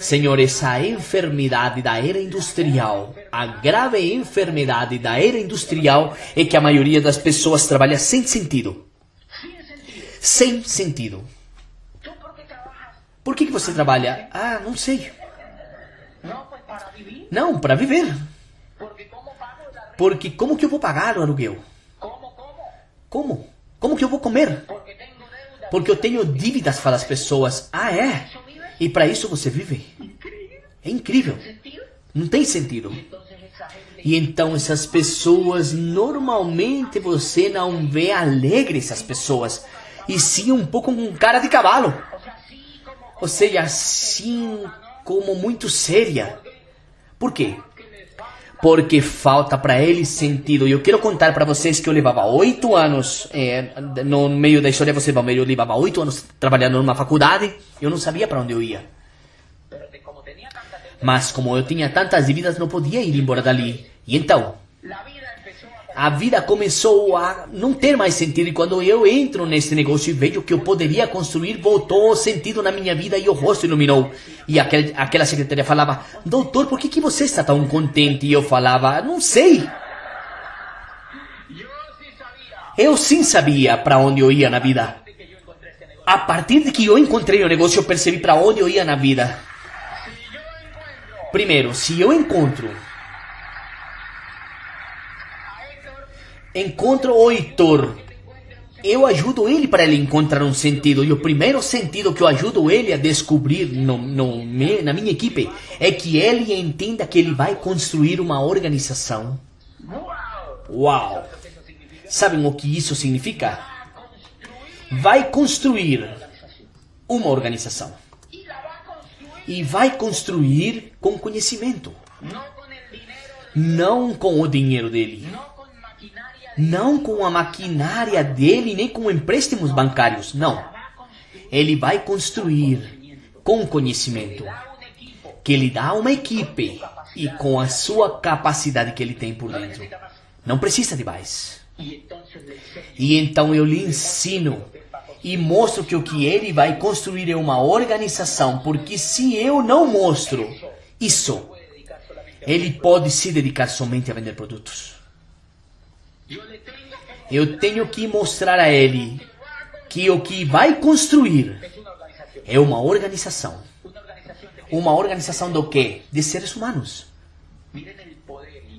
Senhores, a enfermidade da era industrial, a grave enfermidade da era industrial é que a maioria das pessoas trabalha sem sentido. Sem sentido. Por que você trabalha? Ah, não sei. Não, para viver. Porque como que eu vou pagar o aluguel? Como? Como que eu vou comer? Porque eu tenho dívidas para as pessoas. Ah, é? E para isso você vive? É incrível. Não tem sentido. E então essas pessoas, normalmente você não vê alegre essas pessoas. E sim um pouco com cara de cavalo. Ou seja, assim como muito séria. Por quê? Porque falta para eles sentido. E eu quero contar para vocês que eu levava 8 anos, no meio da história você vai ver, eu levava 8 anos trabalhando numa faculdade, eu não sabia para onde eu ia. Mas como eu tinha tantas dívidas, não podia ir embora dali. E então, a vida começou a não ter mais sentido. E quando eu entro nesse negócio e vejo que eu poderia construir, voltou sentido na minha vida e o rosto iluminou. E aquela secretária falava, doutor, por que você está tão contente? E eu falava, não sei. Eu sim sabia para onde eu ia na vida. A partir de que eu encontrei o negócio, eu percebi para onde eu ia na vida. Primeiro, se eu encontro o Heitor, eu ajudo ele para ele encontrar um sentido. E o primeiro sentido que eu ajudo ele a descobrir na minha equipe é que ele entenda que ele vai construir uma organização. Uau! Sabem o que isso significa? Vai construir uma organização. E vai construir com conhecimento. Não com o dinheiro dele. Não com a maquinária dele, nem com empréstimos bancários. Não. Ele vai construir com conhecimento. Que ele dá uma equipe. E com a sua capacidade que ele tem por dentro. Não precisa de mais. E então eu lhe ensino. E mostro que o que ele vai construir é uma organização. Porque se eu não mostro isso, ele pode se dedicar somente a vender produtos. Eu tenho que mostrar a ele que o que vai construir é uma organização. Uma organização do quê? De seres humanos.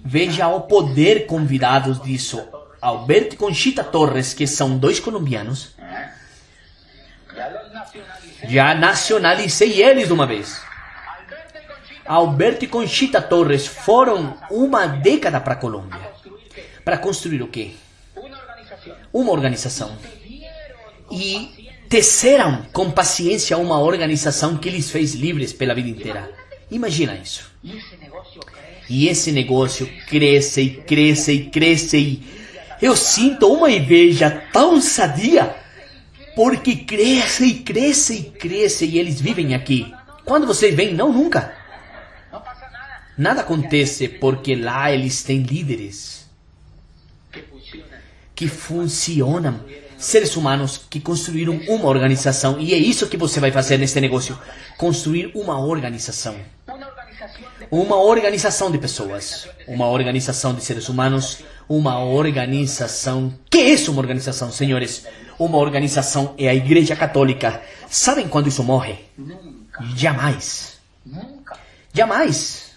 Veja o poder convidados disso. Alberto e Conchita Torres, que são 2 colombianos. Já nacionalicei eles de uma vez. Alberto e Conchita Torres foram 1 década para a Colômbia. Para construir o quê? Uma organização. E teceram com paciência uma organização que lhes fez livres pela vida inteira. Imagina isso. E esse negócio cresce e cresce e cresce. E eu sinto uma inveja tão sadia. Porque cresce e cresce e cresce. E eles vivem aqui. Quando vocês vêm, não, nunca. Nada acontece porque lá eles têm líderes que funcionam, seres humanos que construíram uma organização. E é isso que você vai fazer neste negócio. Construir uma organização. Uma organização de pessoas. Uma organização de seres humanos. Uma organização. Que é uma organização, senhores? Uma organização é a Igreja Católica. Sabem quando isso morre? Jamais. Jamais.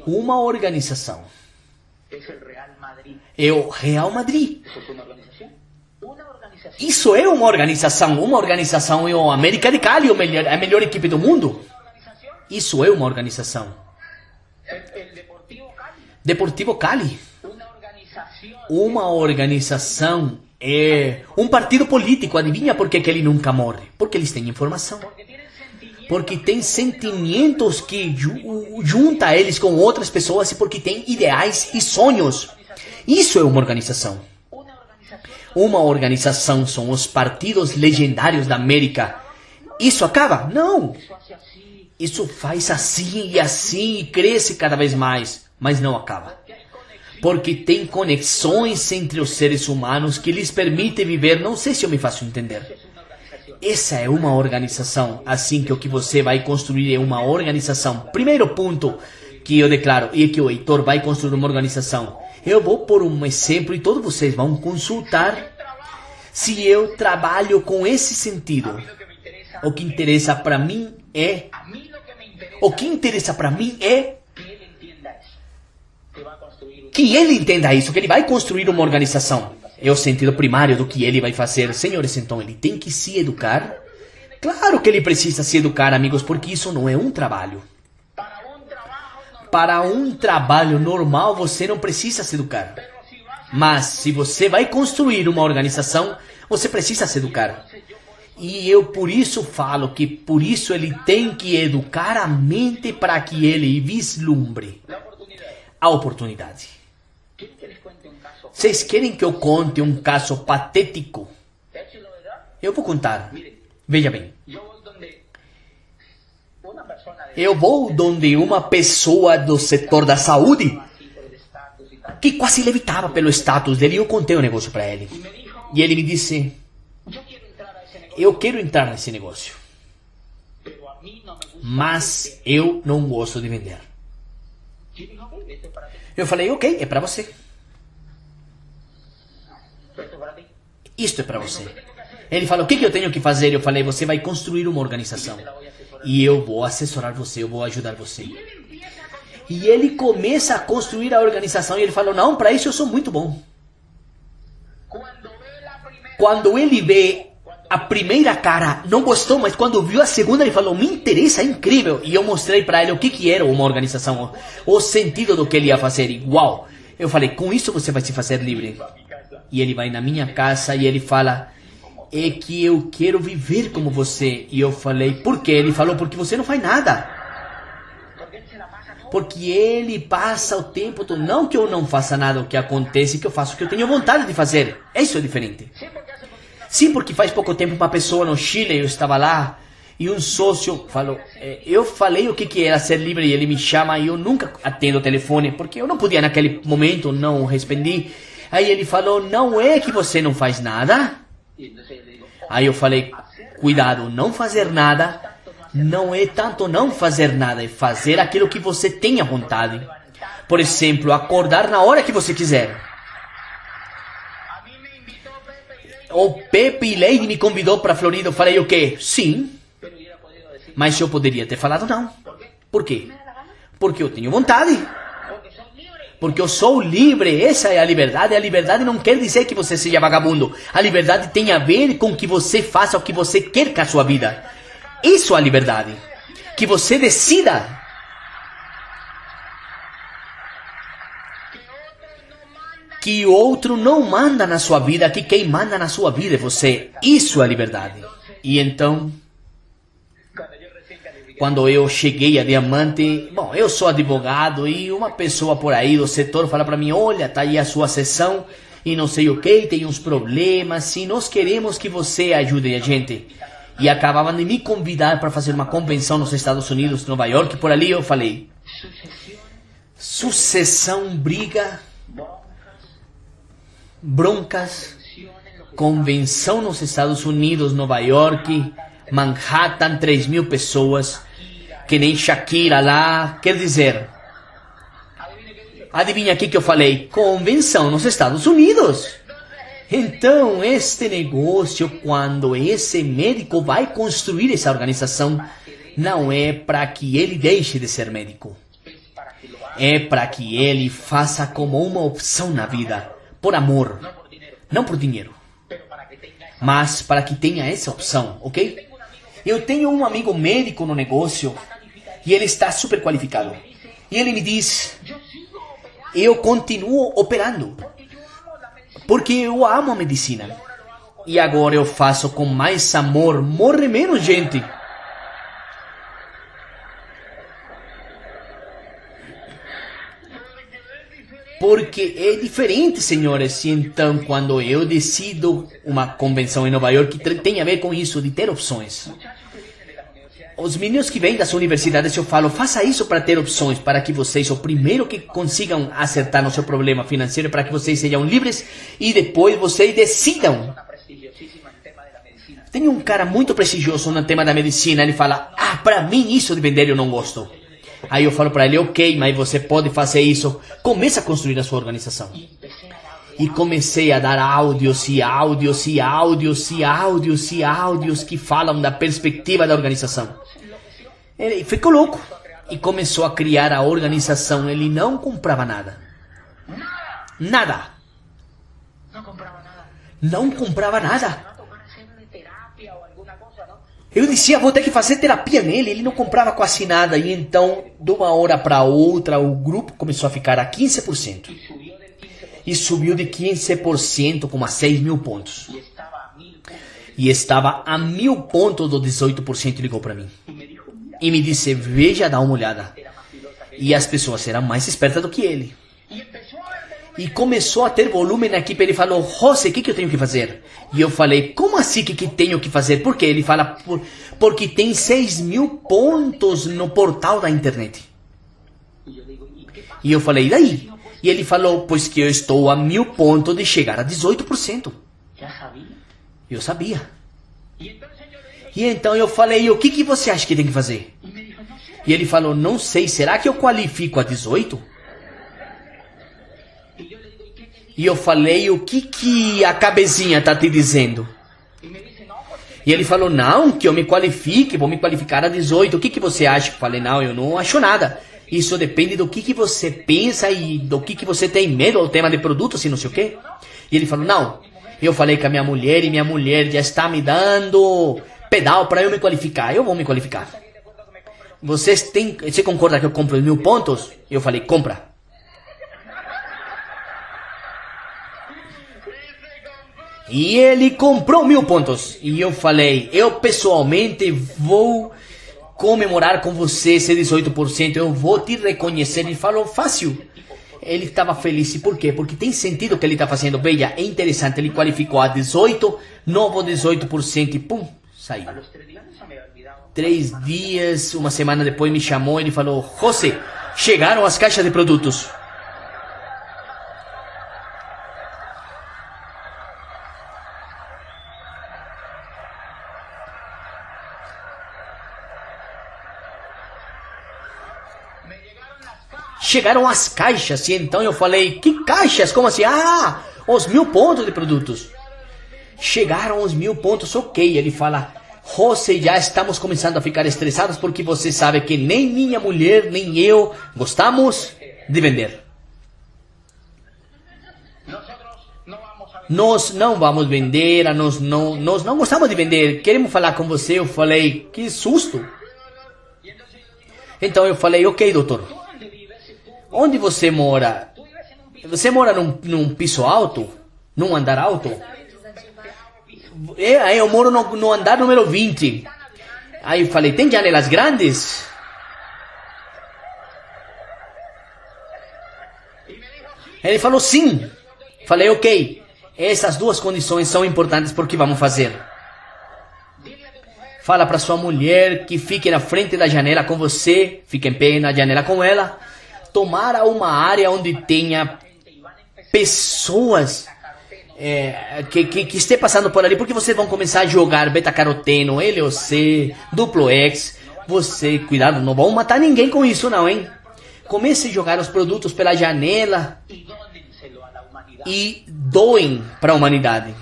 Uma organização. É o Real Madrid. Isso é uma organização. Uma organização é o América de Cali, a melhor equipe do mundo. Isso é uma organização. Deportivo Cali. Uma organização é um partido político. Adivinha por que ele nunca morre? Porque eles têm informação. Porque tem sentimentos que junta eles com outras pessoas e porque tem ideais e sonhos. Isso é uma organização. Uma organização são os partidos legendários da América. Isso acaba? Não. Isso faz assim e cresce cada vez mais, mas não acaba. Porque tem conexões entre os seres humanos que lhes permitem viver. Não sei se eu me faço entender. Essa é uma organização, assim que o que você vai construir é uma organização. Primeiro ponto que eu declaro é que o Heitor vai construir uma organização. Eu vou pôr um exemplo e todos vocês vão consultar se eu trabalho com esse sentido. O que interessa para mim é que ele entenda isso, que ele vai construir uma organização. É o sentido primário do que ele vai fazer. Senhores, então ele tem que se educar. Claro que ele precisa se educar, amigos, porque isso não é um trabalho. Para um trabalho normal, você não precisa se educar. Mas se você vai construir uma organização, você precisa se educar. E eu por isso falo que por isso ele tem que educar a mente para que ele vislumbre a oportunidade. Vocês querem que eu conte um caso patético? Eu vou contar. Veja bem. Eu vou donde uma pessoa do setor da saúde que quase levitava pelo status dele e eu contei o negócio para ele. E ele me disse, eu quero entrar nesse negócio, mas eu não gosto de vender. Eu falei, ok, é para você. Isto é para você. Ele falou, o que eu tenho que fazer? Eu falei, você vai construir uma organização. E eu vou assessorar você, eu vou ajudar você. E ele começa a construir a organização e ele falou, não, para isso eu sou muito bom. Quando ele vê a primeira cara, não gostou, mas quando viu a segunda, ele falou, me interessa, é incrível. E eu mostrei para ele o que era uma organização, o sentido do que ele ia fazer. E uau, eu falei, com isso você vai se fazer livre. E ele vai na minha casa e ele fala, é que eu quero viver como você. E eu falei, por quê? Ele falou, porque você não faz nada. Porque ele passa o tempo todo. Não que eu não faça nada, o que acontece que eu faço o que eu tenho vontade de fazer. Isso é diferente. Sim, porque faz pouco tempo uma pessoa no Chile, eu estava lá, e um sócio falou, eu falei o que era ser livre, e ele me chama, e eu nunca atendo o telefone, porque eu não podia naquele momento, não respondi. Aí ele falou, não é que você não faz nada? Aí eu falei, cuidado, não fazer nada não é tanto não fazer nada, é fazer aquilo que você tenha vontade. Por exemplo, acordar na hora que você quiser. O Pepe Lady me convidou para a Florida, eu falei o quê? Sim, mas eu poderia ter falado não. Por quê? Porque eu tenho vontade. Porque eu sou livre, essa é a liberdade. A liberdade não quer dizer que você seja vagabundo. A liberdade tem a ver com que você faça o que você quer com a sua vida. Isso é a liberdade. Que você decida. Que outro não manda na sua vida, que quem manda na sua vida é você. Isso é a liberdade. E então, quando eu cheguei a Diamante, bom, eu sou advogado e uma pessoa por aí do setor fala para mim, olha, tá aí a sua sessão e não sei o que, tem uns problemas e nós queremos que você ajude a gente. E acabavam de me convidar para fazer uma convenção nos Estados Unidos, Nova York, por ali eu falei, sucessão, briga, broncas, convenção nos Estados Unidos, Nova York, Manhattan, 3.000 pessoas, que nem Shakira lá, quer dizer, adivinha aqui que eu falei? Convenção nos Estados Unidos. Então, este negócio, quando esse médico vai construir essa organização, não é para que ele deixe de ser médico. É para que ele faça como uma opção na vida, por amor, não por dinheiro. mas para que tenha essa opção, ok? Eu tenho um amigo médico no negócio e ele está super qualificado. E ele me diz, eu continuo operando, porque eu amo a medicina. E agora eu faço com mais amor, morre menos gente. Porque é diferente, senhores. E então, quando eu decido uma convenção em Nova York, que tem a ver com isso, de ter opções. Os meninos que vêm das universidades, eu falo, faça isso para ter opções, para que vocês, o primeiro que consigam acertar no seu problema financeiro, para que vocês sejam livres e depois vocês decidam. Tem um cara muito prestigioso no tema da medicina, ele fala, para mim isso de vender eu não gosto. Aí eu falo para ele, ok, mas você pode fazer isso. Começa a construir a sua organização. E comecei a dar áudios e áudios e áudios e áudios e áudios que falam da perspectiva da organização. Ele ficou louco e começou a criar a organização. Ele não comprava nada. Nada. Não comprava nada. Eu dizia, vou ter que fazer terapia nele. Ele não comprava quase nada. E então, de uma hora para outra, o grupo começou a ficar a 15%. E subiu de 15% como a 6 mil pontos. E estava a 1000 pontos do 18%. Ligou para mim. E me disse, veja, dá uma olhada. E as pessoas eram mais espertas do que ele. E começou a ter volume na equipe. Ele falou, José, o que eu tenho que fazer? E eu falei, como assim que tenho que fazer? Por quê? Ele fala, porque tem 6 mil pontos no portal da internet. E eu falei, e daí? E ele falou, pois que eu estou a 1000 pontos de chegar a 18%. Eu sabia. E então eu falei, o que você acha que tem que fazer? E ele falou, não sei, será que eu qualifico a 18%? E eu falei, o que a cabecinha tá te dizendo? E ele falou, não, que eu me qualifique, vou me qualificar a 18. O que você acha? Eu falei, não, eu não acho nada. Isso depende do que você pensa e do que você tem medo ao tema de produtos e não sei o quê. E ele falou, não. Eu falei com a minha mulher e minha mulher já está me dando pedal para eu me qualificar. Eu vou me qualificar. Você concorda que eu compro os 1000 pontos? Eu falei, compra. E ele comprou 1000 pontos. E eu falei, eu pessoalmente vou comemorar com você esse 18%. Eu vou te reconhecer. Ele falou, fácil. Ele estava feliz. E por quê? Porque tem sentido o que ele está fazendo. Veja, é interessante. Ele qualificou a 18%, novo 18% e pum, saiu. 3 dias, uma semana depois me chamou e ele falou, José, chegaram as caixas de produtos. Chegaram as caixas, e então eu falei, que caixas? Como assim? Os 1000 pontos de produtos. Chegaram os 1000 pontos, ok. Ele fala, José, já estamos começando a ficar estressados porque você sabe que nem minha mulher, nem eu gostamos de vender. Nós não vamos vender, nós não gostamos de vender, queremos falar com você. Eu falei, que susto. Então eu falei, ok, doutor. Onde você mora? Você mora num piso alto? Num andar alto? Eu moro no andar número 20. Aí eu falei, tem janelas grandes? Ele falou, sim. Falei, ok. Essas duas condições são importantes porque vamos fazer. Fala para sua mulher que fique na frente da janela com você. Fique em pé na janela com ela. Tomara uma área onde tenha pessoas que estejam passando por ali, porque vocês vão começar a jogar beta-caroteno, LOC, duplo X. Você, cuidado, não vão matar ninguém com isso não, hein? Comece a jogar os produtos pela janela e doem para a humanidade.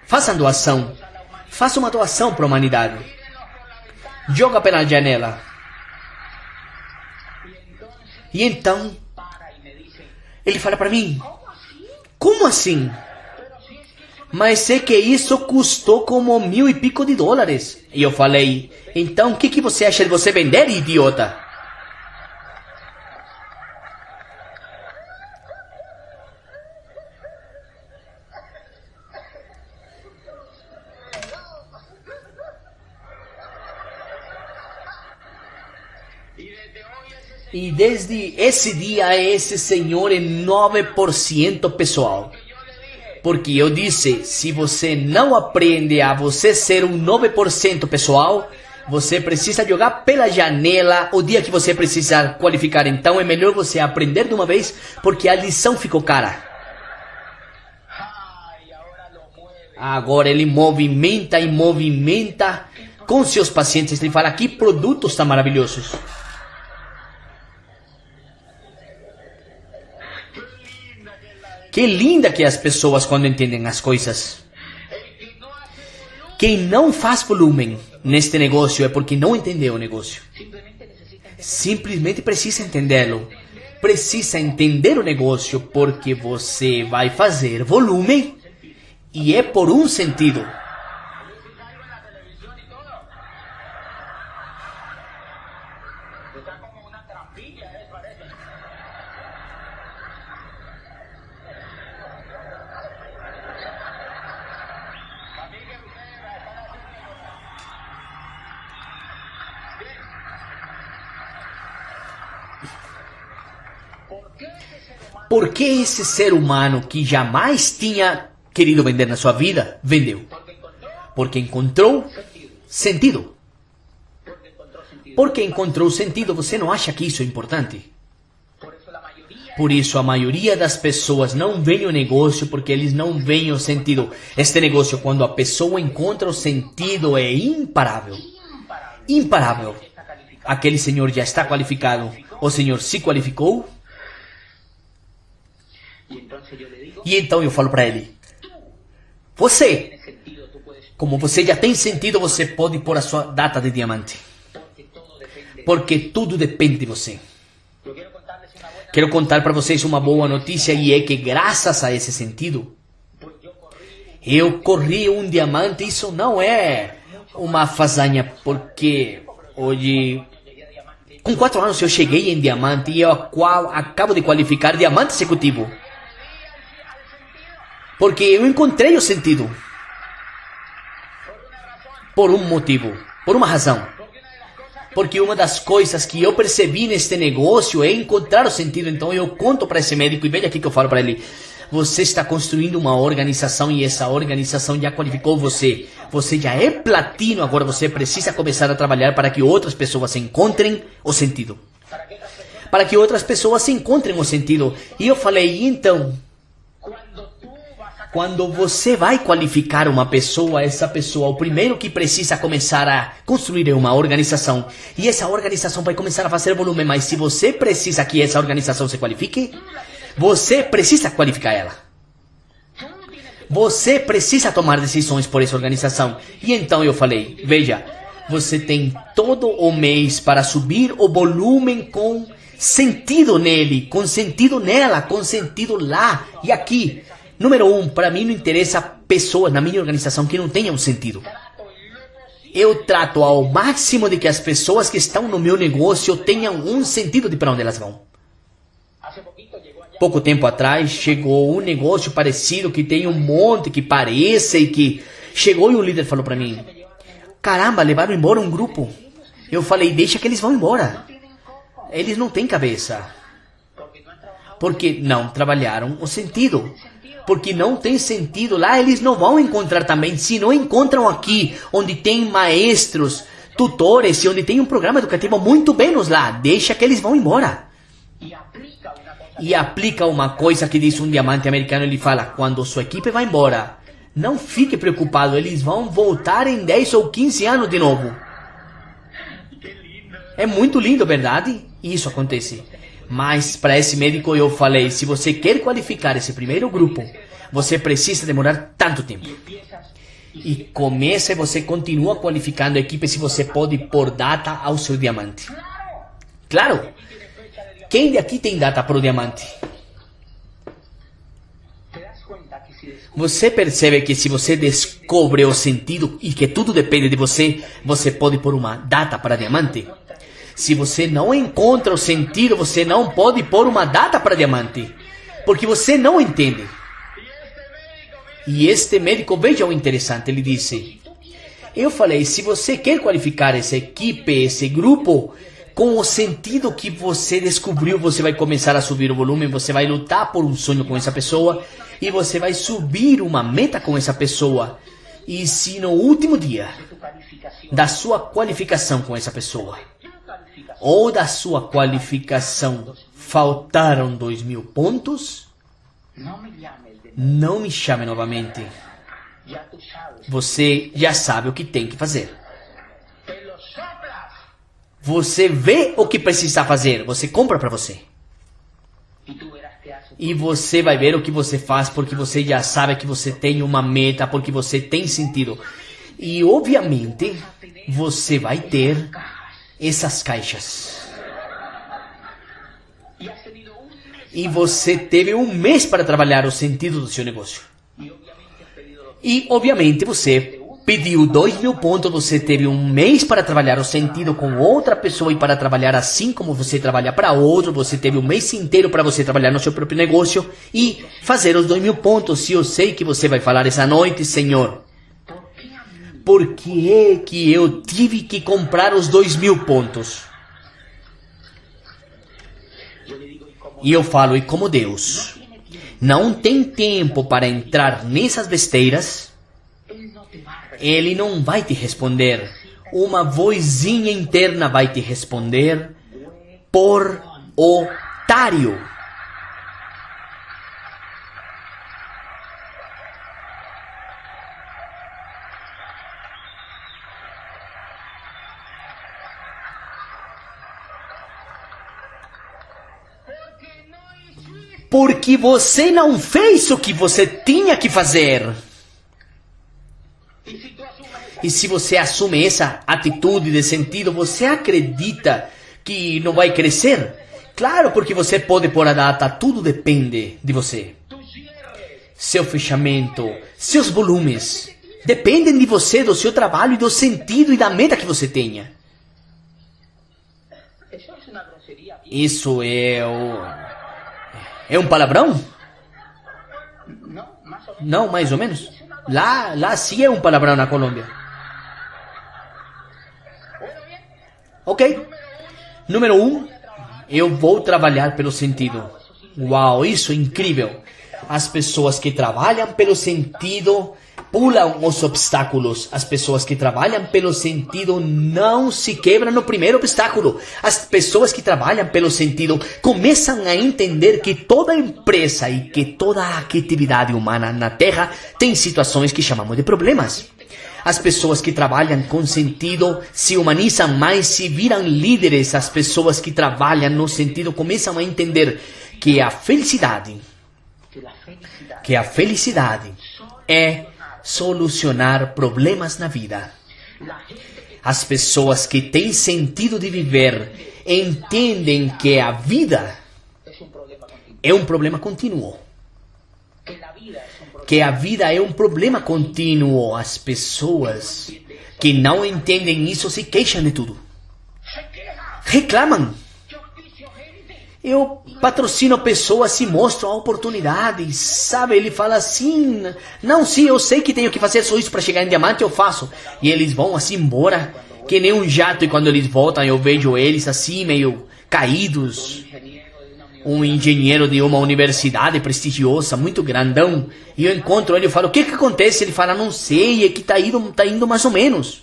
Façam doação. Faça uma doação para a humanidade. Joga pela janela. E então, ele fala para mim, como assim? Mas sei que isso custou como $1.000 e pico. E eu falei, então o que você acha de você vender, idiota? E desde esse dia esse senhor é 9% pessoal. Porque eu disse, se você não aprende a você ser um 9% pessoal, você precisa jogar pela janela o dia que você precisar qualificar. Então é melhor você aprender de uma vez, porque a lição ficou cara. Agora ele movimenta e movimenta com seus pacientes. Ele fala, que produtos tão maravilhosos. Que linda que é as pessoas quando entendem as coisas. Quem não faz volume neste negócio é porque não entendeu o negócio. Simplesmente precisa entendê-lo. Precisa entender o negócio porque você vai fazer volume e é por um sentido. Por que esse ser humano que jamais tinha querido vender na sua vida, vendeu? Porque encontrou sentido. Porque encontrou sentido, você não acha que isso é importante? Por isso a maioria das pessoas não vê o negócio porque eles não veem o sentido. Este negócio, quando a pessoa encontra o sentido, é imparável. Imparável. Aquele senhor já está qualificado. O senhor se qualificou. E então eu falo para ele, você, como você já tem sentido, você pode pôr a sua data de diamante. Porque tudo depende de você. Quero contar para vocês uma boa notícia e é que graças a esse sentido, eu corri um diamante. Isso não é uma façanha, porque hoje, com 4 anos eu cheguei em diamante e eu acabo de qualificar diamante executivo. Porque eu encontrei o sentido. Por um motivo, por uma razão. Porque uma das coisas que eu percebi neste negócio é encontrar o sentido. Então eu conto para esse médico e veja aqui que eu falo para ele. Você está construindo uma organização e essa organização já qualificou você. Você já é platino, agora você precisa começar a trabalhar para que outras pessoas encontrem o sentido. Para que outras pessoas encontrem o sentido. E eu falei, então, quando você vai qualificar uma pessoa, essa pessoa, o primeiro que precisa começar a construir é uma organização. E essa organização vai começar a fazer volume. Mas se você precisa que essa organização se qualifique, você precisa qualificar ela. Você precisa tomar decisões por essa organização. E então eu falei, veja, você tem todo o mês para subir o volume com sentido nele, com sentido nela, com sentido lá e aqui. Número 1, para mim não interessa pessoas na minha organização que não tenham sentido. Eu trato ao máximo de que as pessoas que estão no meu negócio tenham um sentido de para onde elas vão. Pouco tempo atrás chegou um negócio parecido que tem um monte que parece e que chegou e o líder falou para mim, caramba, levaram embora um grupo. Eu falei, deixa que eles vão embora. Eles não têm cabeça. Porque não trabalharam o sentido. Porque não tem sentido. Lá eles não vão encontrar também. Se não encontram aqui, onde tem maestros, tutores, e onde tem um programa educativo muito menos lá, deixa que eles vão embora. E aplica uma coisa que diz um diamante americano, ele fala, quando sua equipe vai embora, não fique preocupado, eles vão voltar em 10 ou 15 anos de novo. É muito lindo, verdade? E isso acontece. Mas para esse médico eu falei, se você quer qualificar esse primeiro grupo, você precisa demorar tanto tempo. E começa e você continua qualificando a equipe se você pode pôr data ao seu diamante. Claro! Quem de aqui tem data para o diamante? Você percebe que se você descobre o sentido e que tudo depende de você, você pode pôr uma data para diamante? Se você não encontra o sentido, você não pode pôr uma data para diamante, porque você não entende. E este médico, veja o interessante, ele disse, eu falei, se você quer qualificar essa equipe, esse grupo, com o sentido que você descobriu, você vai começar a subir o volume, você vai lutar por um sonho com essa pessoa, e você vai subir uma meta com essa pessoa. E se no último dia da sua qualificação com essa pessoa, ou da sua qualificação, faltaram 2.000 pontos, não me chame novamente. Você já sabe o que tem que fazer. Você vê o que precisa fazer, você compra para você. E você vai ver o que você faz, porque você já sabe que você tem uma meta, porque você tem sentido. E obviamente, você vai ter essas caixas. E você teve um mês para trabalhar o sentido do seu negócio. E obviamente você pediu 2.000 pontos, você teve um mês para trabalhar o sentido com outra pessoa e para trabalhar assim como você trabalha para outro, você teve um mês inteiro para você trabalhar no seu próprio negócio e fazer os 2.000 pontos. E eu sei que você vai falar essa noite, Senhor, por que é que eu tive que comprar os 2.000 pontos? E eu falo, e como Deus não tem tempo para entrar nessas besteiras, Ele não vai te responder. Uma vozinha interna vai te responder por otário. Porque você não fez o que você tinha que fazer. E se você assume essa atitude de sentido, você acredita que não vai crescer? Claro, porque você pode pôr a data, tudo depende de você. Seu fechamento, seus volumes, dependem de você, do seu trabalho, e do sentido e da meta que você tenha. Isso é um palavrão? Não, mais ou menos. Lá sim é um palavrão na Colômbia. Ok. Número 1, eu vou trabalhar pelo sentido. Uau, isso é incrível. As pessoas que trabalham pelo sentido pulam os obstáculos. As pessoas que trabalham pelo sentido não se quebram no primeiro obstáculo. As pessoas que trabalham pelo sentido começam a entender que toda empresa e que toda atividade humana na Terra tem situações que chamamos de problemas. As pessoas que trabalham com sentido se humanizam mais, se viram líderes. As pessoas que trabalham no sentido começam a entender que a felicidade é solucionar problemas na vida. As pessoas que têm sentido de viver entendem que a vida é um problema contínuo. Que a vida é um problema contínuo. As pessoas que não entendem isso se queixam de tudo. Reclamam. Eu patrocino pessoas e mostro a oportunidade, sabe? Ele fala assim, não, sim, eu sei que tenho que fazer só isso para chegar em diamante, eu faço. E eles vão assim embora, que nem um jato, e quando eles voltam eu vejo eles assim, meio caídos. Um engenheiro de uma universidade prestigiosa, muito grandão, e eu encontro ele e falo, o que acontece? Ele fala, não sei, é que tá indo mais ou menos.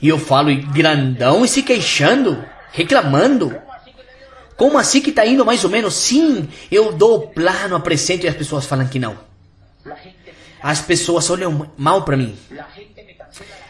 E eu falo, e grandão e se queixando, reclamando. Como assim que tá indo mais ou menos? Sim, eu dou o plano, apresento e as pessoas falam que não. As pessoas olham mal para mim.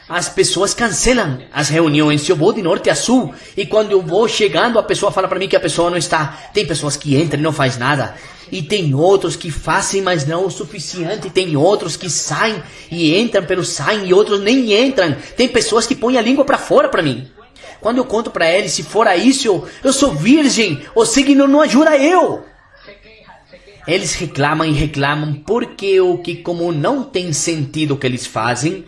As pessoas cancelam as reuniões. Eu vou de norte a sul e quando eu vou chegando a pessoa fala para mim que a pessoa não está. Tem pessoas que entram e não faz nada. E tem outros que fazem, mas não o suficiente. Tem outros que saem e entram, pero saem e outros nem entram. Tem pessoas que põem a língua para fora para mim. Quando eu conto para eles, se for isso, eu sou virgem, o signo não ajuda eu. Eles reclamam e reclamam porque como não tem sentido o que eles fazem,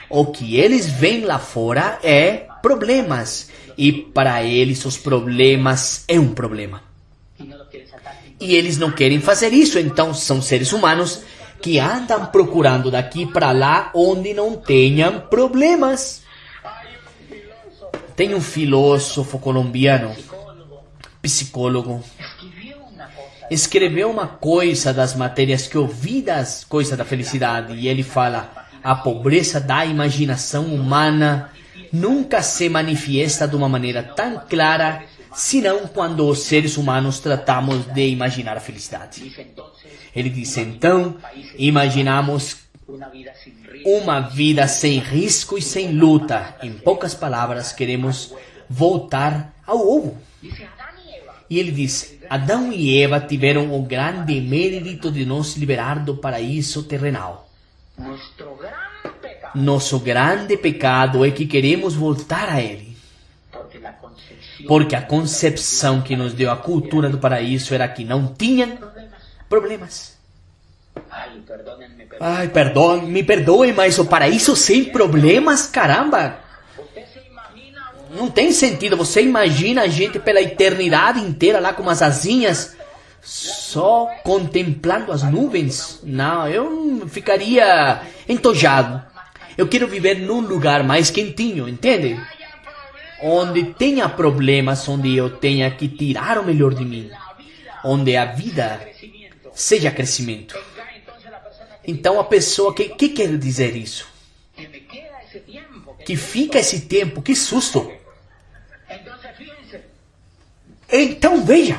o que eles veem lá fora é problemas. E para eles os problemas é um problema. E eles não querem fazer isso, então são seres humanos que andam procurando daqui para lá onde não tenham problemas. Tem um filósofo colombiano, psicólogo, escreveu uma coisa das matérias que ouvidas, coisa da felicidade, e ele fala: a pobreza da imaginação humana nunca se manifiesta de uma maneira tão clara, senão quando os seres humanos tratamos de imaginar a felicidade. Ele diz, então, imaginamos uma vida sem risco e sem luta. Em poucas palavras, queremos voltar ao ovo. E ele diz, Adão e Eva tiveram o grande mérito de nos liberar do paraíso terrenal. Nosso grande pecado é que queremos voltar a ele. Porque a concepção que nos deu a cultura do paraíso era que não tinham problemas. Ai, me perdoe, mas o paraíso sem problemas, caramba. Não tem sentido. Você imagina a gente pela eternidade inteira lá com umas asinhas, só contemplando as nuvens? Não, eu ficaria entojado. Eu quero viver num lugar mais quentinho, entende? Onde tenha problemas, onde eu tenha que tirar o melhor de mim. Onde a vida seja crescimento. Então a pessoa, que quer dizer isso? Que fica esse tempo, que susto. Então veja,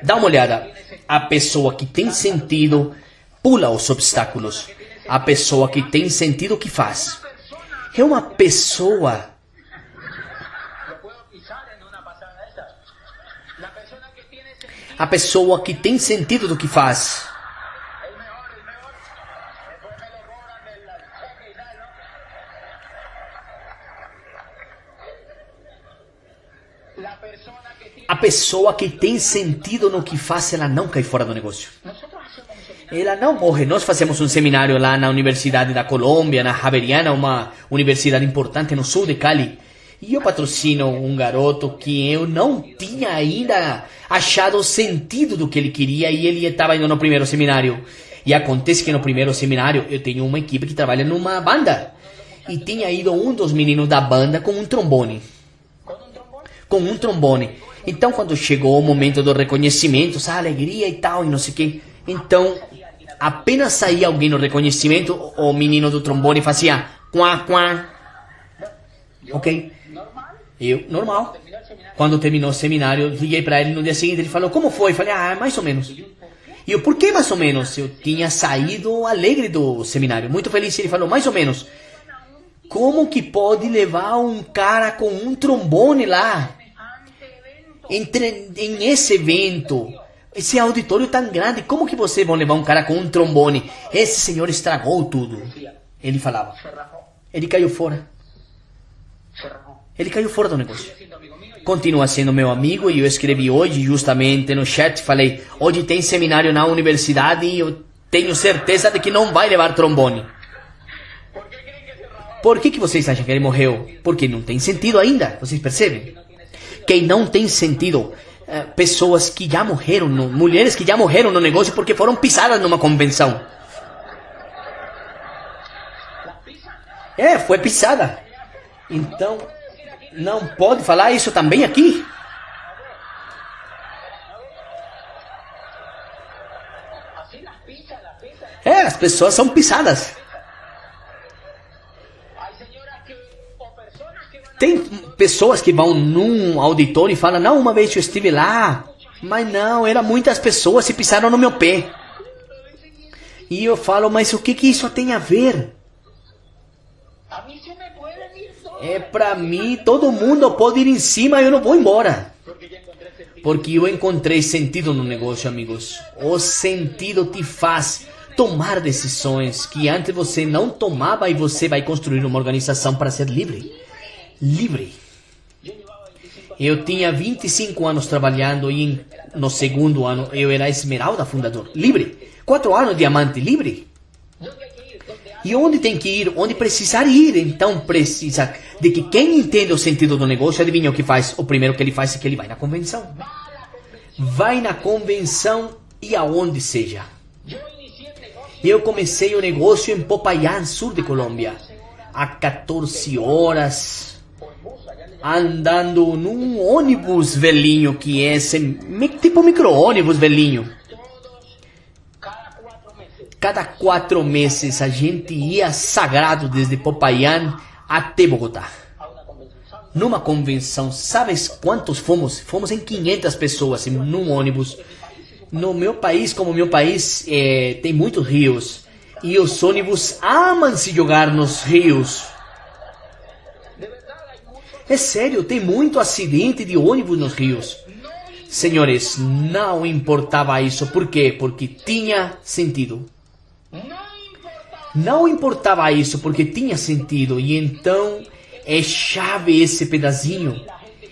dá uma olhada. A pessoa que tem sentido pula os obstáculos. A pessoa que tem sentido, o que faz? É uma pessoa... A pessoa que tem sentido do que faz. A pessoa que tem sentido no que faz, ela não cai fora do negócio. Ela não morre. Nós fazemos um seminário lá na Universidade da Colômbia, na Javeriana, uma universidade importante no sul de Cali. E eu patrocino um garoto que eu não tinha ainda achado o sentido do que ele queria e ele estava indo no primeiro seminário. E acontece que no primeiro seminário eu tenho uma equipe que trabalha numa banda. E tinha ido um dos meninos da banda com um trombone. Então quando chegou o momento do reconhecimento, essa alegria e tal, e não sei o que. Então, apenas saía alguém no reconhecimento, o menino do trombone fazia quá, quá. Ok? Eu, normal. Quando terminou o seminário, liguei para ele no dia seguinte, ele falou, como foi? Eu falei, mais ou menos. E eu, por que mais ou menos? Eu tinha saído alegre do seminário, muito feliz. Ele falou, mais ou menos. Como que pode levar um cara com um trombone lá? Em esse evento, esse auditório tão grande, como que vocês vão levar um cara com um trombone? Esse senhor estragou tudo. Ele falava. Ele caiu fora. Ele caiu fora do negócio. Continua sendo meu amigo e eu escrevi hoje justamente no chat, falei, hoje tem seminário na universidade e eu tenho certeza de que não vai levar trombone. Por que vocês acham que ele morreu? Porque não tem sentido ainda, vocês percebem? Que não tem sentido. Pessoas que já morreram, mulheres que já morreram no negócio porque foram pisadas numa convenção. Foi pisada. Então, não pode falar isso também aqui? As pessoas são pisadas. Tem pessoas que vão num auditório e falam, não, uma vez eu estive lá, mas não, eram muitas pessoas e pisaram no meu pé. E eu falo, mas o que isso tem a ver? Para mim, todo mundo pode ir em cima e eu não vou embora. Porque eu encontrei sentido no negócio, amigos. O sentido te faz tomar decisões que antes você não tomava e você vai construir uma organização para ser livre. Livre. Eu tinha 25 anos trabalhando e No segundo ano eu era esmeralda fundador, livre. 4 anos diamante, livre. E onde tem que ir? Onde precisar ir. Então precisa de que quem entende o sentido do negócio, adivinha o que faz? O primeiro que ele faz é que ele vai na convenção. Vai na convenção e aonde seja. Eu comecei o negócio em Popayán, sul de Colômbia. A 14 horas, andando num ônibus velhinho, que é esse, tipo micro-ônibus velhinho. Cada 4 meses a gente ia sagrado desde Popayán até Bogotá. Numa convenção, sabes quantos fomos? Fomos em 500 pessoas num ônibus. No meu país, como meu país tem muitos rios, e os ônibus amam se jogar nos rios. É sério, tem muito acidente de ônibus nos rios. Senhores, não importava isso. Por quê? Porque tinha sentido. Não importava isso porque tinha sentido. E então é chave esse pedacinho.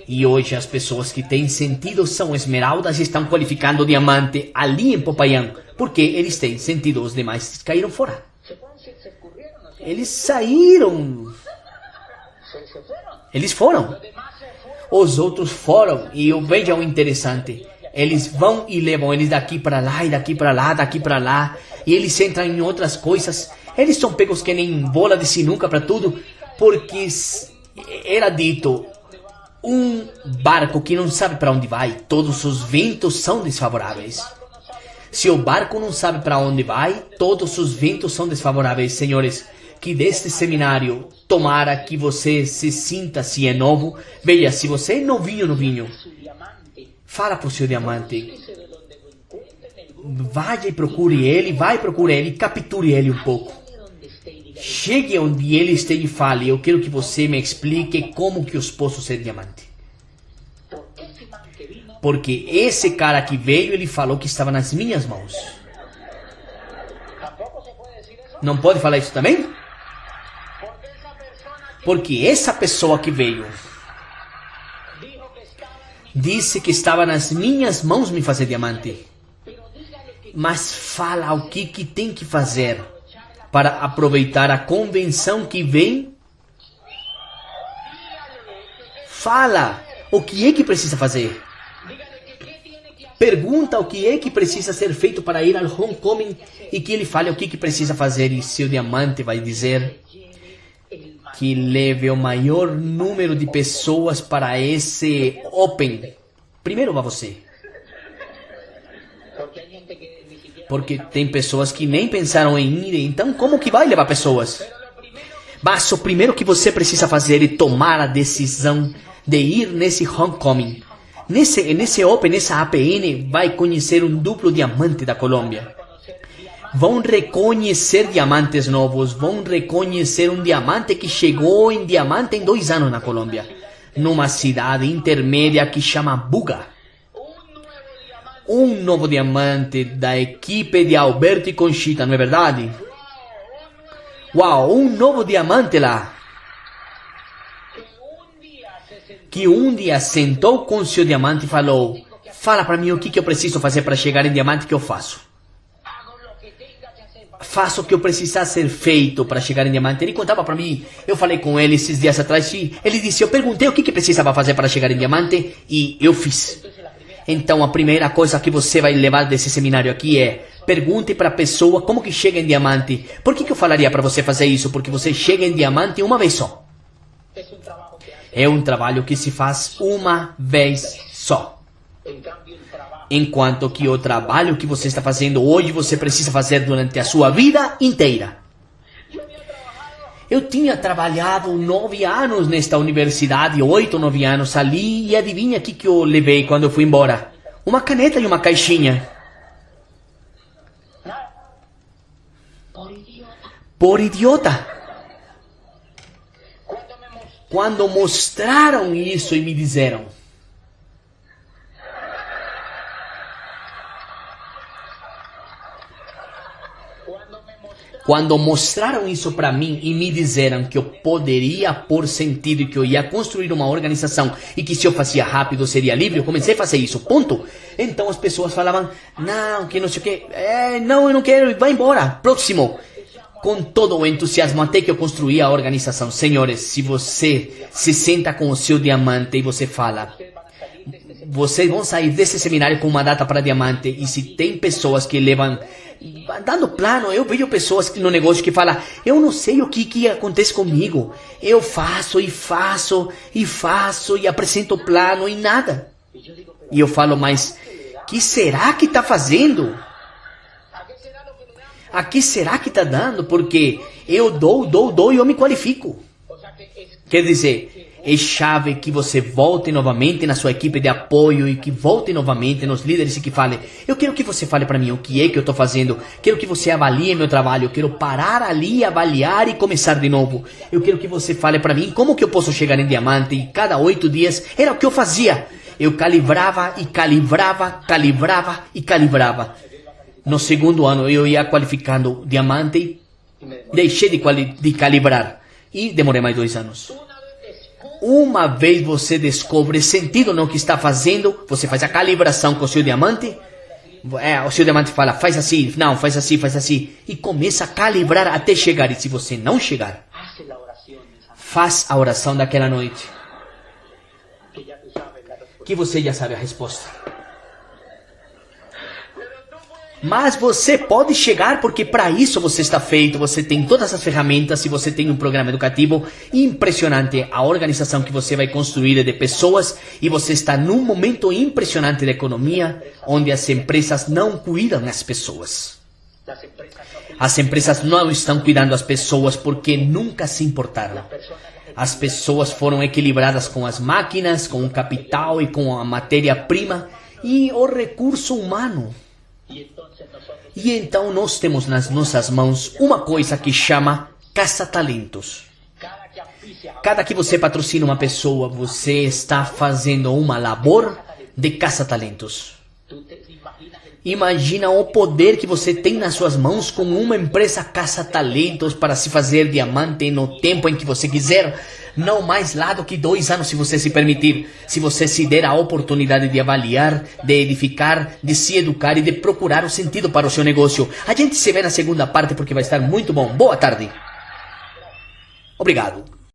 E hoje as pessoas que têm sentido são esmeraldas e estão qualificando diamante ali em Popayán. Porque eles têm sentido, os demais caíram fora. Eles saíram. Eles foram. Os outros foram. E eu vejo o interessante. Eles vão e levam eles daqui para lá, e daqui para lá, daqui para lá. E eles entram em outras coisas. Eles são pegos que nem bola de sinuca para tudo. Porque era dito, um barco que não sabe para onde vai, todos os ventos são desfavoráveis. Se o barco não sabe para onde vai, todos os ventos são desfavoráveis. Senhores, que deste seminário, tomara que você se sinta se é novo. Veja, se você é novinho, fala pro seu diamante. Vá e procure ele, capture ele um pouco. Chegue onde ele esteja e fale, eu quero que você me explique como que eu posso ser diamante. Porque esse cara que veio, ele falou que estava nas minhas mãos. Não pode falar isso também? Porque essa pessoa que veio disse que estava nas minhas mãos me fazer diamante. Mas fala o que tem que fazer para aproveitar a convenção que vem. Fala o que é que precisa fazer. Pergunta o que é que precisa ser feito para ir ao homecoming e que ele fale o que precisa fazer. E seu diamante vai dizer que leve o maior número de pessoas para esse Open. Primeiro vai você. Porque tem pessoas que nem pensaram em ir, então como que vai levar pessoas? Mas o primeiro que você precisa fazer é tomar a decisão de ir nesse homecoming. Nesse Open, nessa APN, vai conhecer um duplo diamante da Colômbia. Vão reconhecer diamantes novos, vão reconhecer um diamante que chegou em diamante em 2 anos na Colômbia. Numa cidade intermédia que chama Buga. Um novo diamante da equipe de Alberto e Conchita, não é verdade? Uau, um novo diamante lá. Que um dia sentou com seu diamante e falou: fala para mim o que eu preciso fazer para chegar em diamante que eu faço. Faço o que eu precisar ser feito para chegar em diamante. Ele contava para mim, eu falei com ele esses dias atrás, e ele disse, eu perguntei o que precisava fazer para chegar em diamante e eu fiz. Então a primeira coisa que você vai levar desse seminário aqui é: pergunte para a pessoa como que chega em diamante. Por que eu falaria para você fazer isso? Porque você chega em diamante uma vez só. É um trabalho que se faz uma vez só. Enquanto que o trabalho que você está fazendo hoje, você precisa fazer durante a sua vida inteira. Eu tinha trabalhado 9 anos nesta universidade, 8, 9 anos ali, e adivinha o que eu levei quando eu fui embora? Uma caneta e uma caixinha. Por idiota. Quando mostraram isso e me disseram: Quando mostraram isso para mim e me disseram que eu poderia pôr sentido e que eu ia construir uma organização e que se eu fazia rápido seria livre, eu comecei a fazer isso, ponto. Então as pessoas falavam, não, que não sei o que, não, eu não quero, vai embora, próximo. Com todo o entusiasmo até que eu construí a organização. Senhores, se você se senta com o seu diamante e você fala, vocês vão sair desse seminário com uma data para diamante, e se tem pessoas que levam dando plano, eu vejo pessoas no negócio que falam, eu não sei o que acontece comigo, eu faço e apresento o plano e nada. E eu falo, mas que será que está fazendo? A que será que está dando? Porque eu dou e eu me qualifico. Quer dizer, é chave que você volte novamente na sua equipe de apoio e que volte novamente nos líderes e que fale, eu quero que você fale para mim o que é que eu estou fazendo, quero que você avalie meu trabalho, eu quero parar ali, avaliar e começar de novo. Eu quero que você fale para mim como que eu posso chegar em diamante, e cada 8 dias era o que eu fazia. Eu calibrava e calibrava. No segundo ano eu ia qualificando diamante, deixei de calibrar e demorei mais 2 anos. Uma vez você descobre sentido no que está fazendo, você faz a calibração com o seu diamante, o seu diamante fala, faz assim, não, faz assim, e começa a calibrar até chegar. E se você não chegar, faz a oração daquela noite, que você já sabe a resposta. Mas você pode chegar, porque para isso você está feito, você tem todas as ferramentas e você tem um programa educativo impressionante. A organização que você vai construir é de pessoas e você está num momento impressionante da economia, onde as empresas não cuidam das pessoas. As empresas não estão cuidando das pessoas porque nunca se importaram. As pessoas foram equilibradas com as máquinas, com o capital e com a matéria-prima e o recurso humano. E então nós temos nas nossas mãos uma coisa que chama caça-talentos. Cada que você patrocina uma pessoa, você está fazendo uma labor de caça-talentos. Imagina o poder que você tem nas suas mãos com uma empresa caça-talentos para se fazer diamante no tempo em que você quiser. Não mais lá do que 2 anos, se você se permitir. Se você se der a oportunidade de avaliar, de edificar, de se educar e de procurar o sentido para o seu negócio. A gente se vê na segunda parte porque vai estar muito bom. Boa tarde. Obrigado.